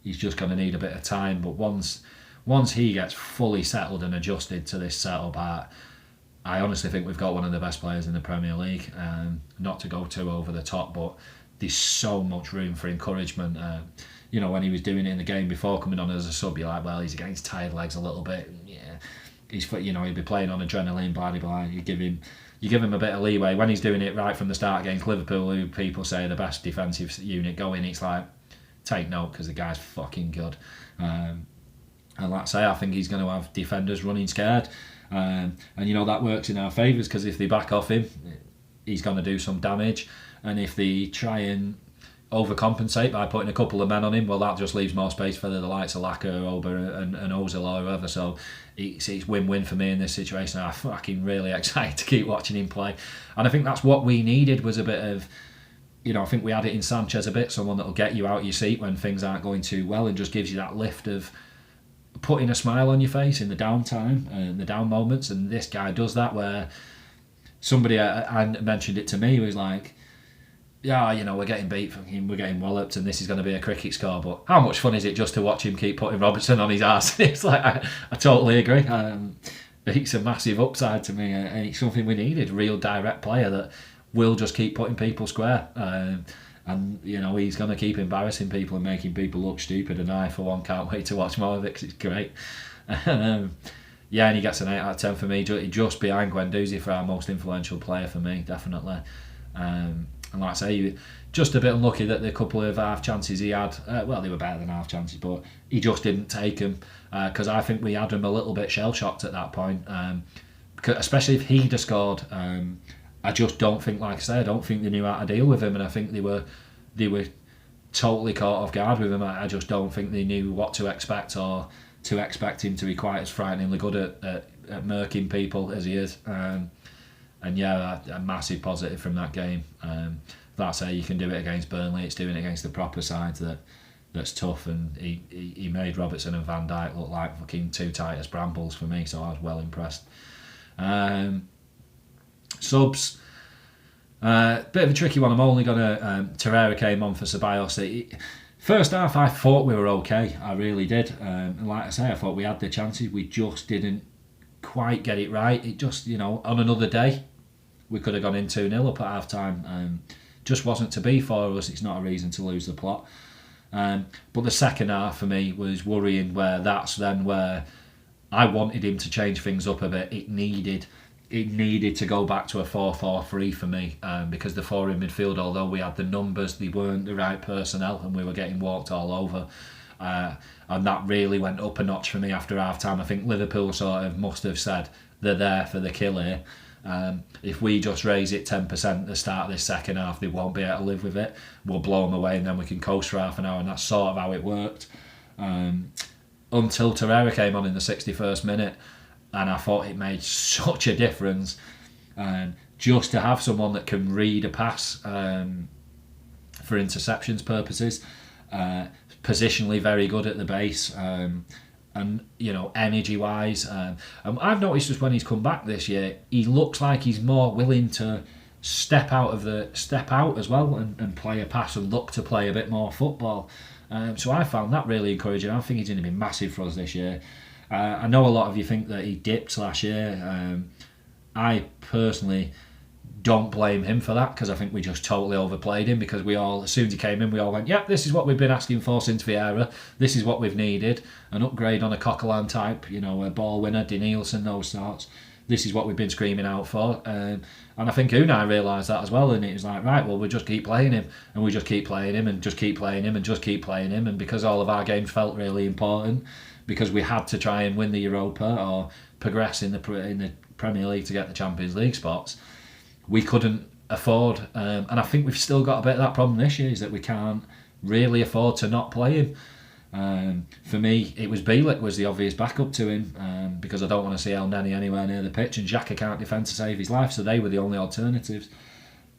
He's just going to need a bit of time, but once he gets fully settled and adjusted to this setup, I honestly think we've got one of the best players in the Premier League. Not to go too over the top, but there's so much room for encouragement. When he was doing it in the game before coming on as a sub, you're like, well, he's against tired legs a little bit. Yeah, he'd be playing on adrenaline, blah. You give him a bit of leeway. When he's doing it right from the start against Liverpool, who people say are the best defensive unit going, it's like, take note, because the guy's fucking good. And like I say, I think he's going to have defenders running scared. And that works in our favours, because if they back off him, he's going to do some damage. And if they try and overcompensate by putting a couple of men on him, well, that just leaves more space for the likes of Lacquer, Ober and Ozil or whoever. So it's win-win for me in this situation. I'm fucking really excited to keep watching him play. And I think that's what we needed, was a bit of, I think we had it in Sanchez a bit, someone that'll get you out of your seat when things aren't going too well and just gives you that lift of putting a smile on your face in the downtime and the down moments. And this guy does that, where somebody I mentioned it to me, was like, yeah, we're getting beat, we're getting walloped, and this is going to be a cricket score, but how much fun is it just to watch him keep putting Robertson on his arse? It's like, I totally agree. It's a massive upside to me, and it's something we needed, real direct player that will just keep putting people square. And he's going to keep embarrassing people and making people look stupid, and I for one can't wait to watch more of it, because it's great. And he gets an 8 out of 10 for me, just behind Guendouzi for our most influential player for me, definitely. And like I say, just a bit unlucky that the couple of half chances he had, they were better than half chances, but he just didn't take them, because I think we had him a little bit shell-shocked at that point, especially if he'd have scored. I just don't think, like I say, I don't think they knew how to deal with him, and I think they were totally caught off guard with him. I just don't think they knew what to expect, or to expect him to be quite as frighteningly good at murking people as he is. A massive positive from that game. That's how you can do it against Burnley. It's doing it against the proper sides that that's tough, and he made Robertson and Van Dijk look like fucking two tight as brambles for me, so I was well impressed. Subs, bit of a tricky one. I'm only gonna Torreira came on for Ceballos. First half I thought we were okay, I really did, and like I say, I thought we had the chances, we just didn't quite get it right. It just, on another day we could have gone in 2-0 up at half time. Just wasn't to be for us. It's not a reason to lose the plot. But the second half for me was worrying, where that's then where I wanted him to change things up a bit. It needed to go back to a 4-4-3 for me, because the four in midfield, although we had the numbers, they weren't the right personnel and we were getting walked all over. And that really went up a notch for me after half time. I think Liverpool sort of must have said they're there for the kill here. If we just raise it 10% at the start of this second half, they won't be able to live with it. We'll blow them away and then we can coast for half an hour, and that's sort of how it worked. Until Torreira came on in the 61st minute, and I thought it made such a difference. Just to have someone that can read a pass for interceptions purposes, positionally very good at the base, and energy wise, and I've noticed just when he's come back this year, he looks like he's more willing to step out as well and play a pass and look to play a bit more football. So I found that really encouraging. I think he's going to be massive for us this year. I know a lot of you think that he dipped last year. I personally don't blame him for that, because I think we just totally overplayed him, because we all, as soon as he came in, we all went, yep, this is what we've been asking for since Vieira, this is what we've needed, an upgrade on a Coquelin type, a ball winner, Denilson, those sorts. This is what we've been screaming out for, and I think Unai realised that as well, and it was like, right, well, we just keep playing him, and we just keep playing him, and just keep playing him, and just keep playing him, and because all of our games felt really important, because we had to try and win the Europa or progress in the Premier League to get the Champions League spots, we couldn't afford, and I think we've still got a bit of that problem this year, is that we can't really afford to not play him. For me, it was Bielik was the obvious backup to him, because I don't want to see El Neni anywhere near the pitch, and Xhaka can't defend to save his life, so they were the only alternatives.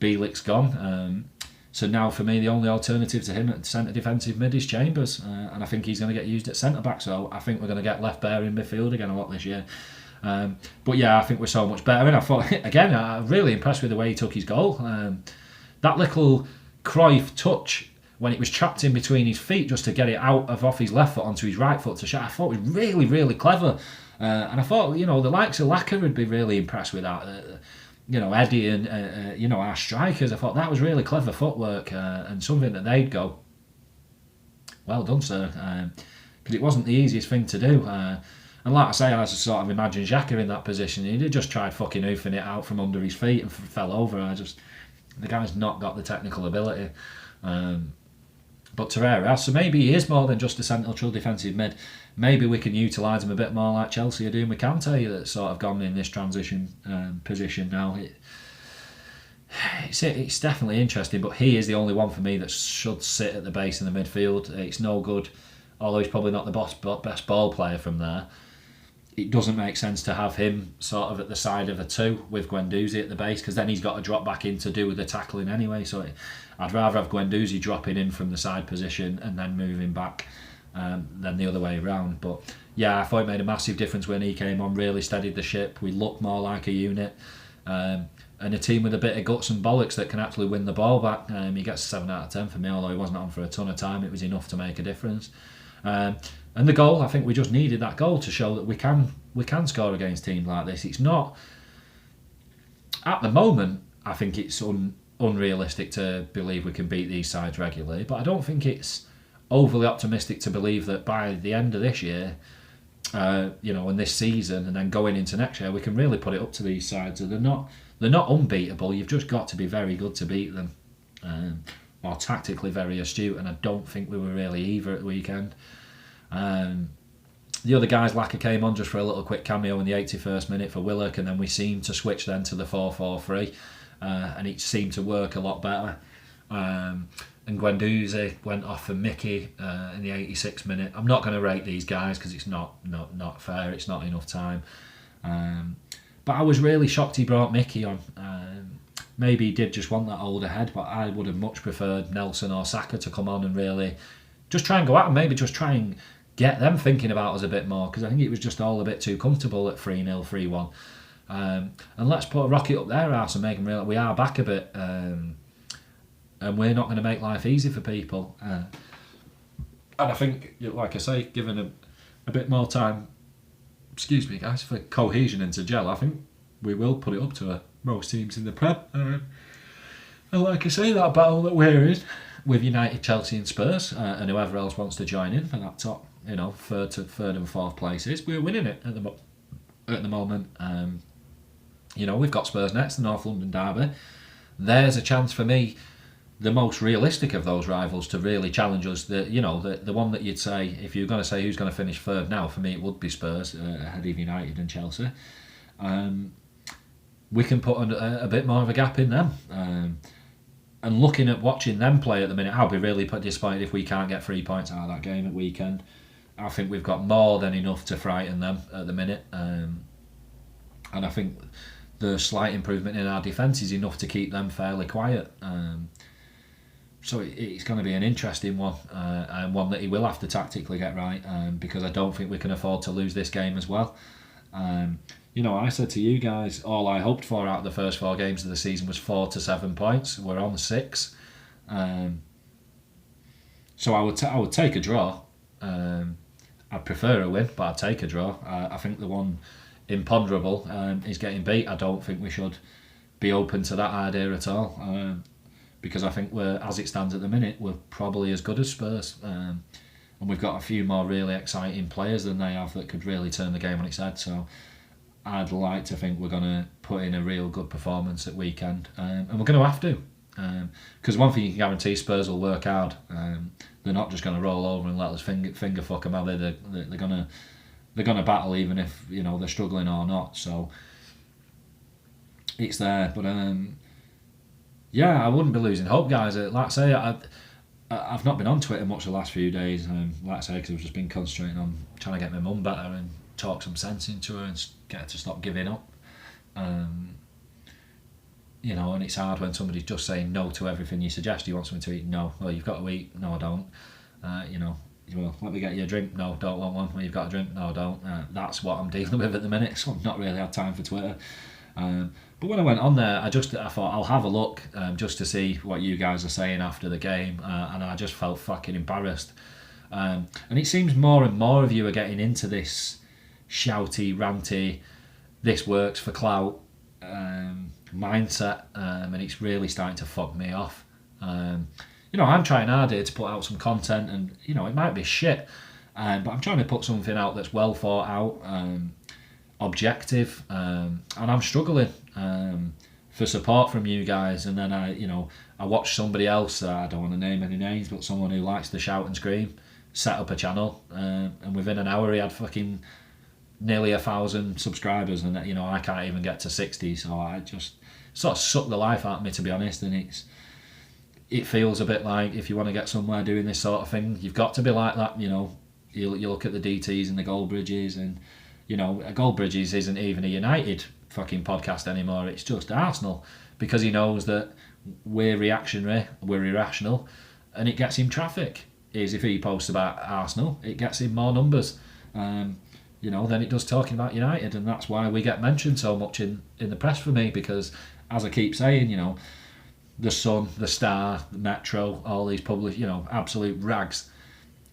Bielik's gone, so now for me the only alternative to him at centre defensive mid is Chambers, and I think he's going to get used at centre back, so I think we're going to get left bare in midfield again a lot this year. But yeah, I think we're so much better, and I thought, again, I'm really impressed with the way he took his goal. That little Cruyff touch when it was trapped in between his feet just to get it out of off his left foot onto his right foot to shot, I thought was really, really clever. And I thought, the likes of Laka would be really impressed with that. Eddie and our strikers, I thought that was really clever footwork, and something that they'd go, well done, sir, because it wasn't the easiest thing to do. And like I say, I just sort of imagine Xhaka in that position. He just tried fucking hoofing it out from under his feet and fell over. The guy's not got the technical ability. But Torreira has, so maybe he is more than just a central defensive mid. Maybe we can utilise him a bit more like Chelsea are doing with Kante, that's sort of gone in this transition position now. It's definitely interesting, but he is the only one for me that should sit at the base in the midfield. It's no good, although he's probably not the best ball player from there. It doesn't make sense to have him sort of at the side of a two with Guendouzi at the base, because then he's got to drop back in to do with the tackling anyway. So I'd rather have Guendouzi dropping in from the side position and then moving back than the other way around. But yeah, I thought it made a massive difference when he came on, really steadied the ship. We looked more like a unit, and a team with a bit of guts and bollocks that can actually win the ball back. He gets a 7 out of 10 for me, although he wasn't on for a ton of time. It was enough to make a difference. And the goal, I think we just needed that goal to show that we can score against teams like this. It's not, at the moment, I think it's unrealistic to believe we can beat these sides regularly, but I don't think it's overly optimistic to believe that by the end of this year, in this season and then going into next year, we can really put it up to these sides. They're not unbeatable. You've just got to be very good to beat them, or tactically very astute, and I don't think we were really either at the weekend. The other guys, Laka came on just for a little quick cameo in the 81st minute for Willock, and then we seemed to switch then to the 4-4-3, and it seemed to work a lot better. And Guendouzi went off for Mickey in the 86th minute. I'm not going to rate these guys because it's not fair, it's not enough time. But I was really shocked he brought Mickey on. Maybe he did just want that older head, but I would have much preferred Nelson or Saka to come on and really just try and go at them, maybe just try and get them thinking about us a bit more, because I think it was just all a bit too comfortable at 3-0, 3-1. And let's put a rocket up their arse and make them realise we are back a bit, and we're not going to make life easy for people. And I think, like I say, given a bit more time, excuse me guys, for cohesion and to gel, I think we will put it up to most teams in the Prem. And like I say, that battle that we're in with United, Chelsea and Spurs, and whoever else wants to join in for that top, third and fourth places, we're winning it at the moment. We've got Spurs next, the North London derby. There's a chance for me, the most realistic of those rivals, to really challenge us. The one that you'd say, if you're going to say who's going to finish third now, for me it would be Spurs ahead of United and Chelsea. We can put a bit more of a gap in them. And looking at watching them play at the minute, I'll be really disappointed if we can't get 3 points out of that game at weekend. I think we've got more than enough to frighten them at the minute. And I think the slight improvement in our defence is enough to keep them fairly quiet. So it's going to be an interesting one, and one that he will have to tactically get right, because I don't think we can afford to lose this game as well. I said to you guys, all I hoped for out of the first 4 games of the season was 4 to 7 points. We're on 6. So I would take a draw. I'd prefer a win, but I'd take a draw. I think the one imponderable is getting beat. I don't think we should be open to that idea at all, because I think as it stands at the minute, we're probably as good as Spurs. And we've got a few more really exciting players than they have that could really turn the game on its head. So I'd like to think we're going to put in a real good performance at weekend, and we're going to have to, because one thing you can guarantee, Spurs will work hard. They're not just going to roll over and let us finger fuck them, are they? They're going to battle, even if they're struggling or not. So it's there, but yeah, I wouldn't be losing hope, guys. Like I say, I've not been on Twitter much the last few days, like I say, because I've just been concentrating on trying to get my mum better and talk some sense into her and get her to stop giving up. And it's hard when somebody's just saying no to everything you suggest. You want something to eat? No. Well, you've got to eat? No, I don't. Well, let me get you a drink? No, don't want one. Well, you've got a drink? No, I don't. That's what I'm dealing with at the minute, so I've not really had time for Twitter. But when I went on there, I thought I'll have a look just to see what you guys are saying after the game, and I just felt fucking embarrassed. And it seems more and more of you are getting into this shouty, ranty, this works for clout mindset, and it's really starting to fuck me off. I'm trying hard here to put out some content, and it might be shit, but I'm trying to put something out that's well thought out, objective, and I'm struggling for support from you guys. And then I watched somebody else, I don't want to name any names, but someone who likes to shout and scream set up a channel, and within an hour he had fucking nearly 1,000 subscribers, and I can't even get to 60. So I just sort of sucked the life out of me, to be honest. And it feels a bit like, if you want to get somewhere doing this sort of thing, you've got to be like that. You look at the DTs and the Goldbridges, and Goldbridges isn't even a United fucking podcast anymore. It's just Arsenal, because he knows that we're reactionary, we're irrational, and it gets him traffic. Is if he posts about Arsenal, it gets him more numbers, than it does talking about United, and that's why we get mentioned so much in the press for me, because, as I keep saying, the Sun, the Star, the Metro, all these public, absolute rags,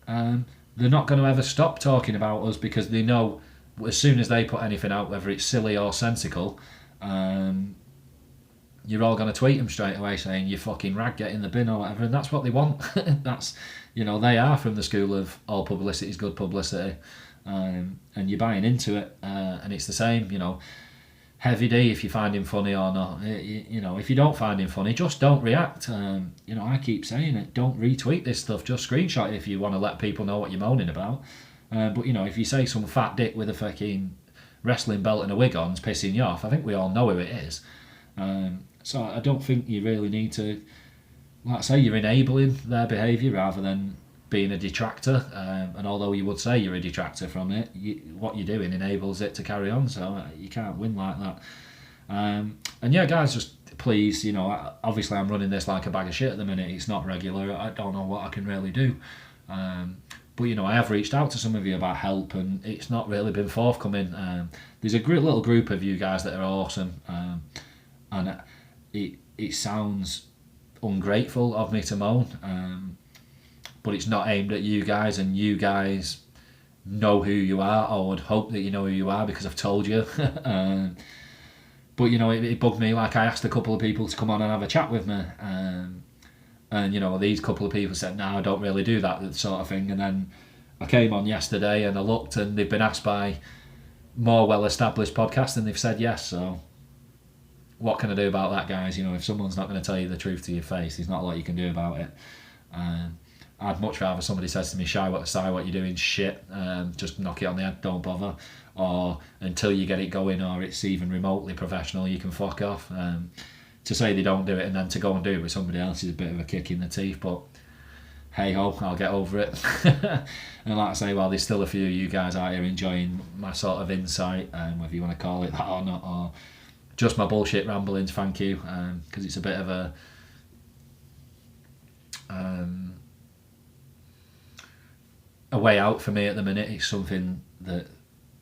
they're not going to ever stop talking about us, because they know as soon as they put anything out, whether it's silly or sensical, you're all going to tweet them straight away saying you fucking rag, get in the bin or whatever, and that's what they want. That's, they are from the school of all publicity is good publicity, and you're buying into it, and it's the same, Heavy D, if you find him funny or not. If you don't find him funny, just don't react. I keep saying it, don't retweet this stuff, just screenshot it if you want to let people know what you're moaning about. But if you say some fat dick with a fucking wrestling belt and a wig on is pissing you off, I think we all know who it is. So I don't think you really need to, like I say, you're enabling their behaviour rather than being a detractor. And although you would say you're a detractor from it, what you're doing enables it to carry on. So you can't win like that. And yeah, guys, just please, obviously I'm running this like a bag of shit at the minute. It's not regular. I don't know what I can really do. But you know, I have reached out to some of you about help, and it's not really been forthcoming. There's a great little group of you guys that are awesome, and it sounds ungrateful of me to moan, but it's not aimed at you guys, and you guys know who you are. I would hope that you know who you are because I've told you. But you know, it bugged me. Like, I asked a couple of people to come on and have a chat with me, and you know, these couple of people said, "No, I don't really do that sort of thing." And then I came on yesterday and I looked, and they've been asked by more well-established podcasts, and they've said yes. So what can I do about that, guys? You know, if someone's not going to tell you the truth to your face, there's not a lot you can do about it. I'd much rather somebody says to me, "Si, what you're doing, shit. Just knock it on the head, don't bother." Or until you get it going, or it's even remotely professional, you can fuck off. To say they don't do it and then to go and do it with somebody else is a bit of a kick in the teeth, but hey ho, I'll get over it. And like I say, well, there's still a few of you guys out here enjoying my sort of insight, whether you want to call it that or not, or just my bullshit ramblings, thank you, because it's a bit of a way out for me at the minute. It's something that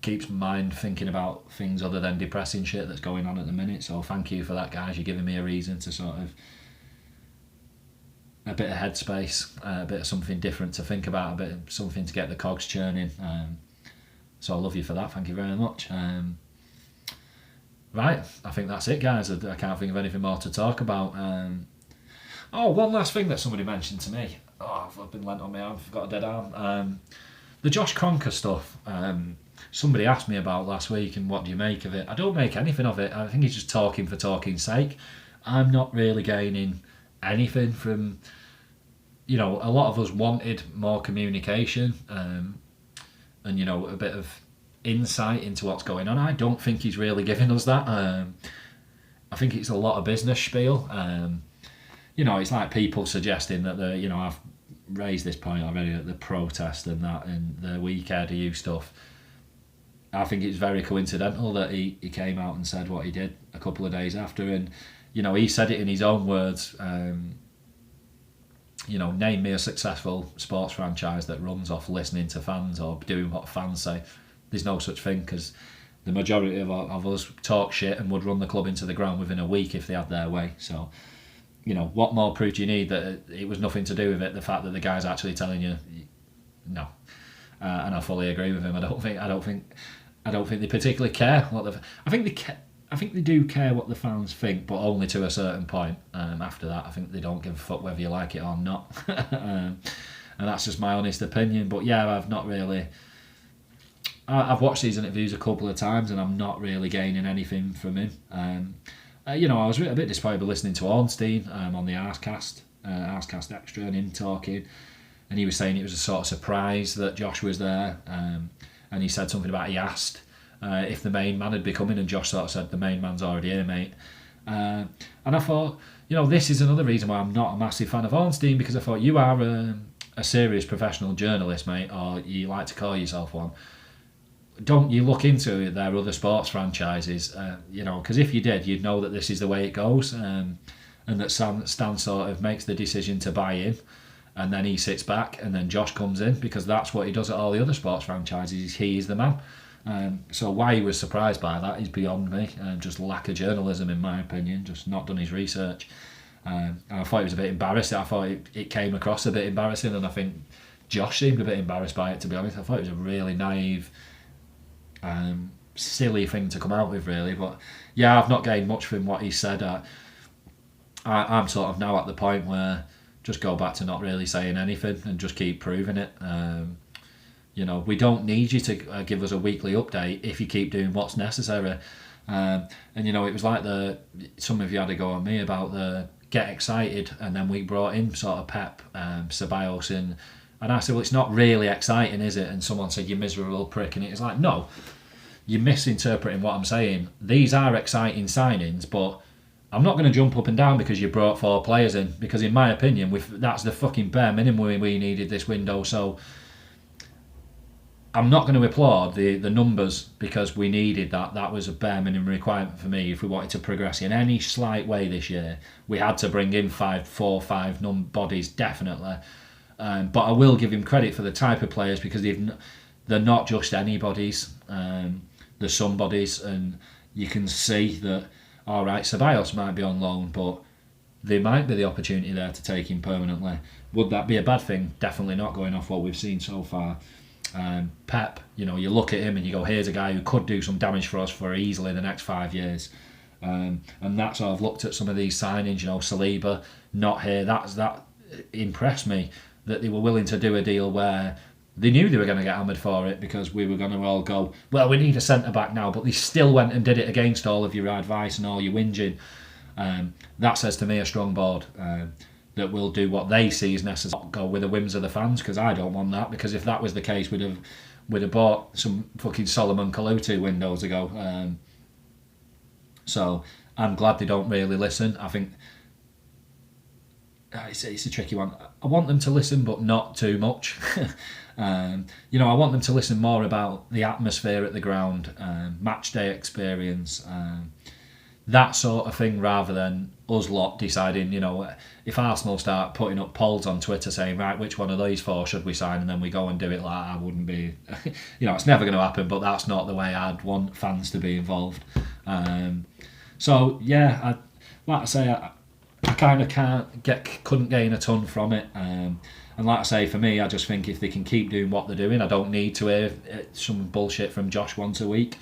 keeps my mind thinking about things other than depressing shit that's going on at the minute. So thank you for that, guys. You're giving me a reason to sort of a bit of headspace, a bit of something different to think about, a bit of something to get the cogs churning. So I love you for that. Thank you very much. Right, I think that's it, guys. I can't think of anything more to talk about. One last thing that somebody mentioned to me. I've been lent on my arm, I've got a dead arm. The Josh Cronker stuff. Somebody asked me about last week, and what do you make of it? I don't make anything of it. I think he's just talking for talking's sake. I'm not really gaining anything from, you know, a lot of us wanted more communication, and you know, a bit of insight into what's going on. I don't think he's really giving us that. I think it's a lot of business spiel. You know, it's like people suggesting that I've raised this point already, at the protest and that, and the weak air to you stuff. I think it's very coincidental that he came out and said what he did a couple of days after, and you know, he said it in his own words. You know, name me a successful sports franchise that runs off listening to fans or doing what fans say. There's no such thing, because the majority of us talk shit and would run the club into the ground within a week if they had their way. So, you know, what more proof do you need that it was nothing to do with it? The fact that the guy's actually telling you no, and I fully agree with him. I don't think they particularly care what the. I think they do care what the fans think, but only to a certain point. After that, I think they don't give a fuck whether you like it or not. And that's just my honest opinion. But yeah, I've not really. I've watched these interviews a couple of times, and I'm not really gaining anything from him. You know, I was a bit disappointed by listening to Ornstein on the Arscast Extra, and him talking, and he was saying it was a sort of surprise that Josh was there, and he said something about, he asked if the main man had been coming, and Josh sort of said, the main man's already here, mate. And I thought, you know, this is another reason why I'm not a massive fan of Ornstein, because I thought, you are a serious professional journalist, mate, or you like to call yourself one. Don't you look into their other sports franchises, you know, because if you did, you'd know that this is the way it goes, and that Stan sort of makes the decision to buy in, and then he sits back, and then Josh comes in, because that's what he does at all the other sports franchises. He is the man. So why he was surprised by that is beyond me. Just lack of journalism, in my opinion, just not done his research. And I thought he was a bit embarrassed. I thought it came across a bit embarrassing, and I think Josh seemed a bit embarrassed by it, to be honest. I thought it was a really naive, silly thing to come out with, really. But yeah, I've not gained much from what he said. I'm sort of now at the point where just go back to not really saying anything and just keep proving it. You know, we don't need you to give us a weekly update if you keep doing what's necessary. And you know, it was like some of you had a go on me about the get excited, and then we brought in sort of Pep, Ceballos, and I said, well, it's not really exciting, is it? And someone said, you miserable prick, and it's like, no, you're misinterpreting what I'm saying. These are exciting signings, but I'm not going to jump up and down because you brought 4 players in, because in my opinion, that's the fucking bare minimum we needed this window. So I'm not going to applaud the numbers, because we needed that. That was a bare minimum requirement for me. If we wanted to progress in any slight way this year, we had to bring in 4 or 5 bodies, definitely. But I will give him credit for the type of players, because they're not just anybody's. They're somebody's, and you can see that, all right, Ceballos might be on loan, but there might be the opportunity there to take him permanently. Would that be a bad thing? Definitely not, going off what we've seen so far. Pep, you look at him and you go, here's a guy who could do some damage for us for easily the next 5 years. And that's how I've looked at some of these signings. Saliba, not here. That impressed me, that they were willing to do a deal where they knew they were going to get hammered for it, because we were going to all go, well, we need a centre-back now, but they still went and did it against all of your advice and all your whinging. That says to me a strong board that will do what they see as necessary, not go with the whims of the fans, because I don't want that, because if that was the case, we'd have bought some fucking Solomon Kalou 2 windows ago. So I'm glad they don't really listen. I think it's a tricky one. I want them to listen, but not too much. I want them to listen more about the atmosphere at the ground, match day experience, that sort of thing, rather than us lot deciding, if Arsenal start putting up polls on Twitter saying, right, which one of these 4 should we sign, and then we go and do it, like, I wouldn't be, it's never going to happen, but that's not the way I'd want fans to be involved. So yeah, I kind of couldn't gain a ton from it. And like I say, for me, I just think if they can keep doing what they're doing, I don't need to hear some bullshit from Josh once a week.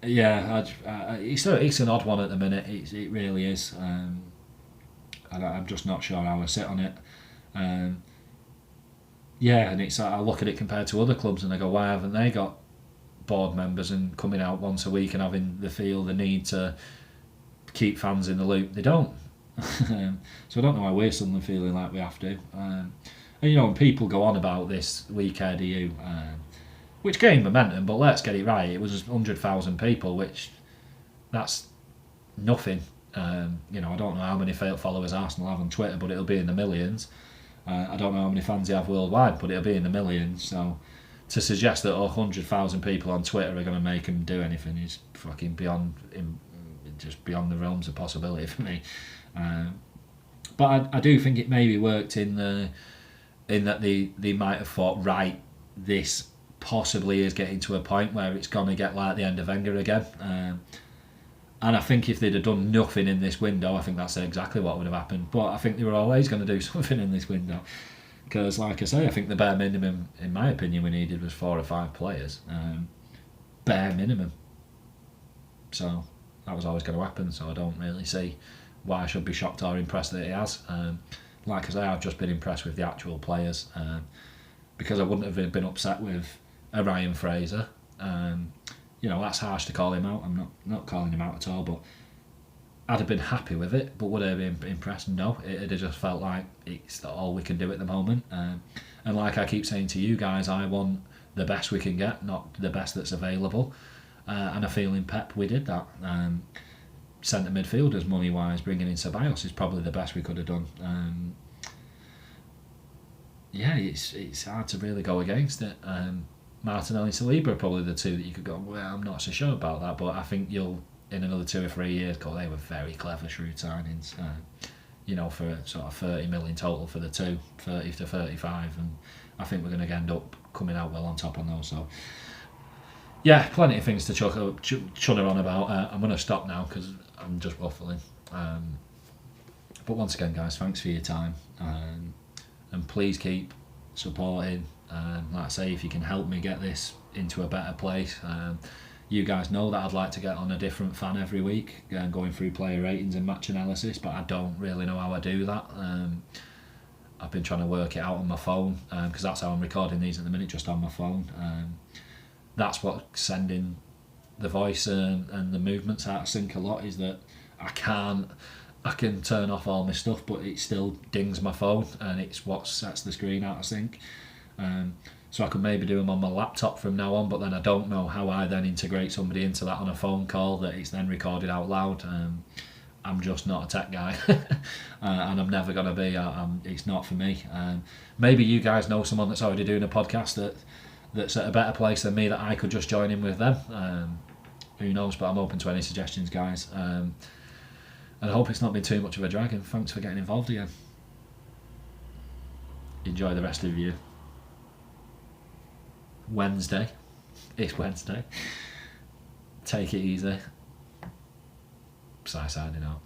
It's an odd one at the minute. It really is. I'm just not sure how I sit on it. And I look at it compared to other clubs and I go, why haven't they got board members and coming out once a week and having the need to keep fans in the loop? They don't. So I don't know why we're suddenly feeling like we have to. And people go on about this week edu, which gained momentum, but let's get it right. It was 100,000 people, which that's nothing. I don't know how many followers Arsenal have on Twitter, but it'll be in the millions. I don't know how many fans they have worldwide, but it'll be in the millions. So to suggest that 100,000 people on Twitter are going to make them do anything is fucking beyond the realms of possibility for me. But I do think it maybe worked in that they might have thought, right, this possibly is getting to a point where it's going to get like the end of Wenger again. And I think if they'd have done nothing in this window, I think that's exactly what would have happened. But I think they were always going to do something in this window. Because, like I say, I think the bare minimum, in my opinion, we needed was 4 or 5 players. Bare minimum. So that was always going to happen. So I don't really see why I should be shocked or impressed that it has. Like I say, I've just been impressed with the actual players. Because I wouldn't have been upset with a Ryan Fraser. That's harsh to call him out. I'm not calling him out at all, but I'd have been happy with it. But would I have been impressed? No. It'd have just felt like it's all we can do at the moment. And like I keep saying to you guys, I want the best we can get, not the best that's available. And I feel in Pep we did that. Centre midfielders, money-wise, bringing in Ceballos is probably the best we could have done. It's hard to really go against it. Martinelli and Saliba are probably the 2 that you could go, well, I'm not so sure about that, but I think you'll, in another 2 or 3 years, they were very clever, shrewd signings, for sort of 30 million total for the 2, 30 to 35, and I think we're going to end up coming out well on top on those. So, yeah, plenty of things to chunner on about. I'm going to stop now because I'm just waffling. But once again, guys, thanks for your time, and please keep supporting. Like I say, if you can help me get this into a better place, you guys know that I'd like to get on a different fan every week, going through player ratings and match analysis, but I don't really know how I do that. I've been trying to work it out on my phone, because that's how I'm recording these at the minute, just on my phone. That's what's sending the voice and the movements out of sync a lot, is that I can turn off all my stuff, but it still dings my phone, and it's what sets the screen out of sync. So I could maybe do them on my laptop from now on, but then I don't know how I then integrate somebody into that on a phone call that it's then recorded out loud. I'm just not a tech guy, and I'm never going to be. It's not for me. Maybe you guys know someone that's already doing a podcast that's at a better place than me, that I could just join in with them. Who knows, but I'm open to any suggestions, guys. And I hope it's not been too much of a drag, and thanks for getting involved again. enjoy the rest of you Wednesday. It's Wednesday. Take it easy. Signing out.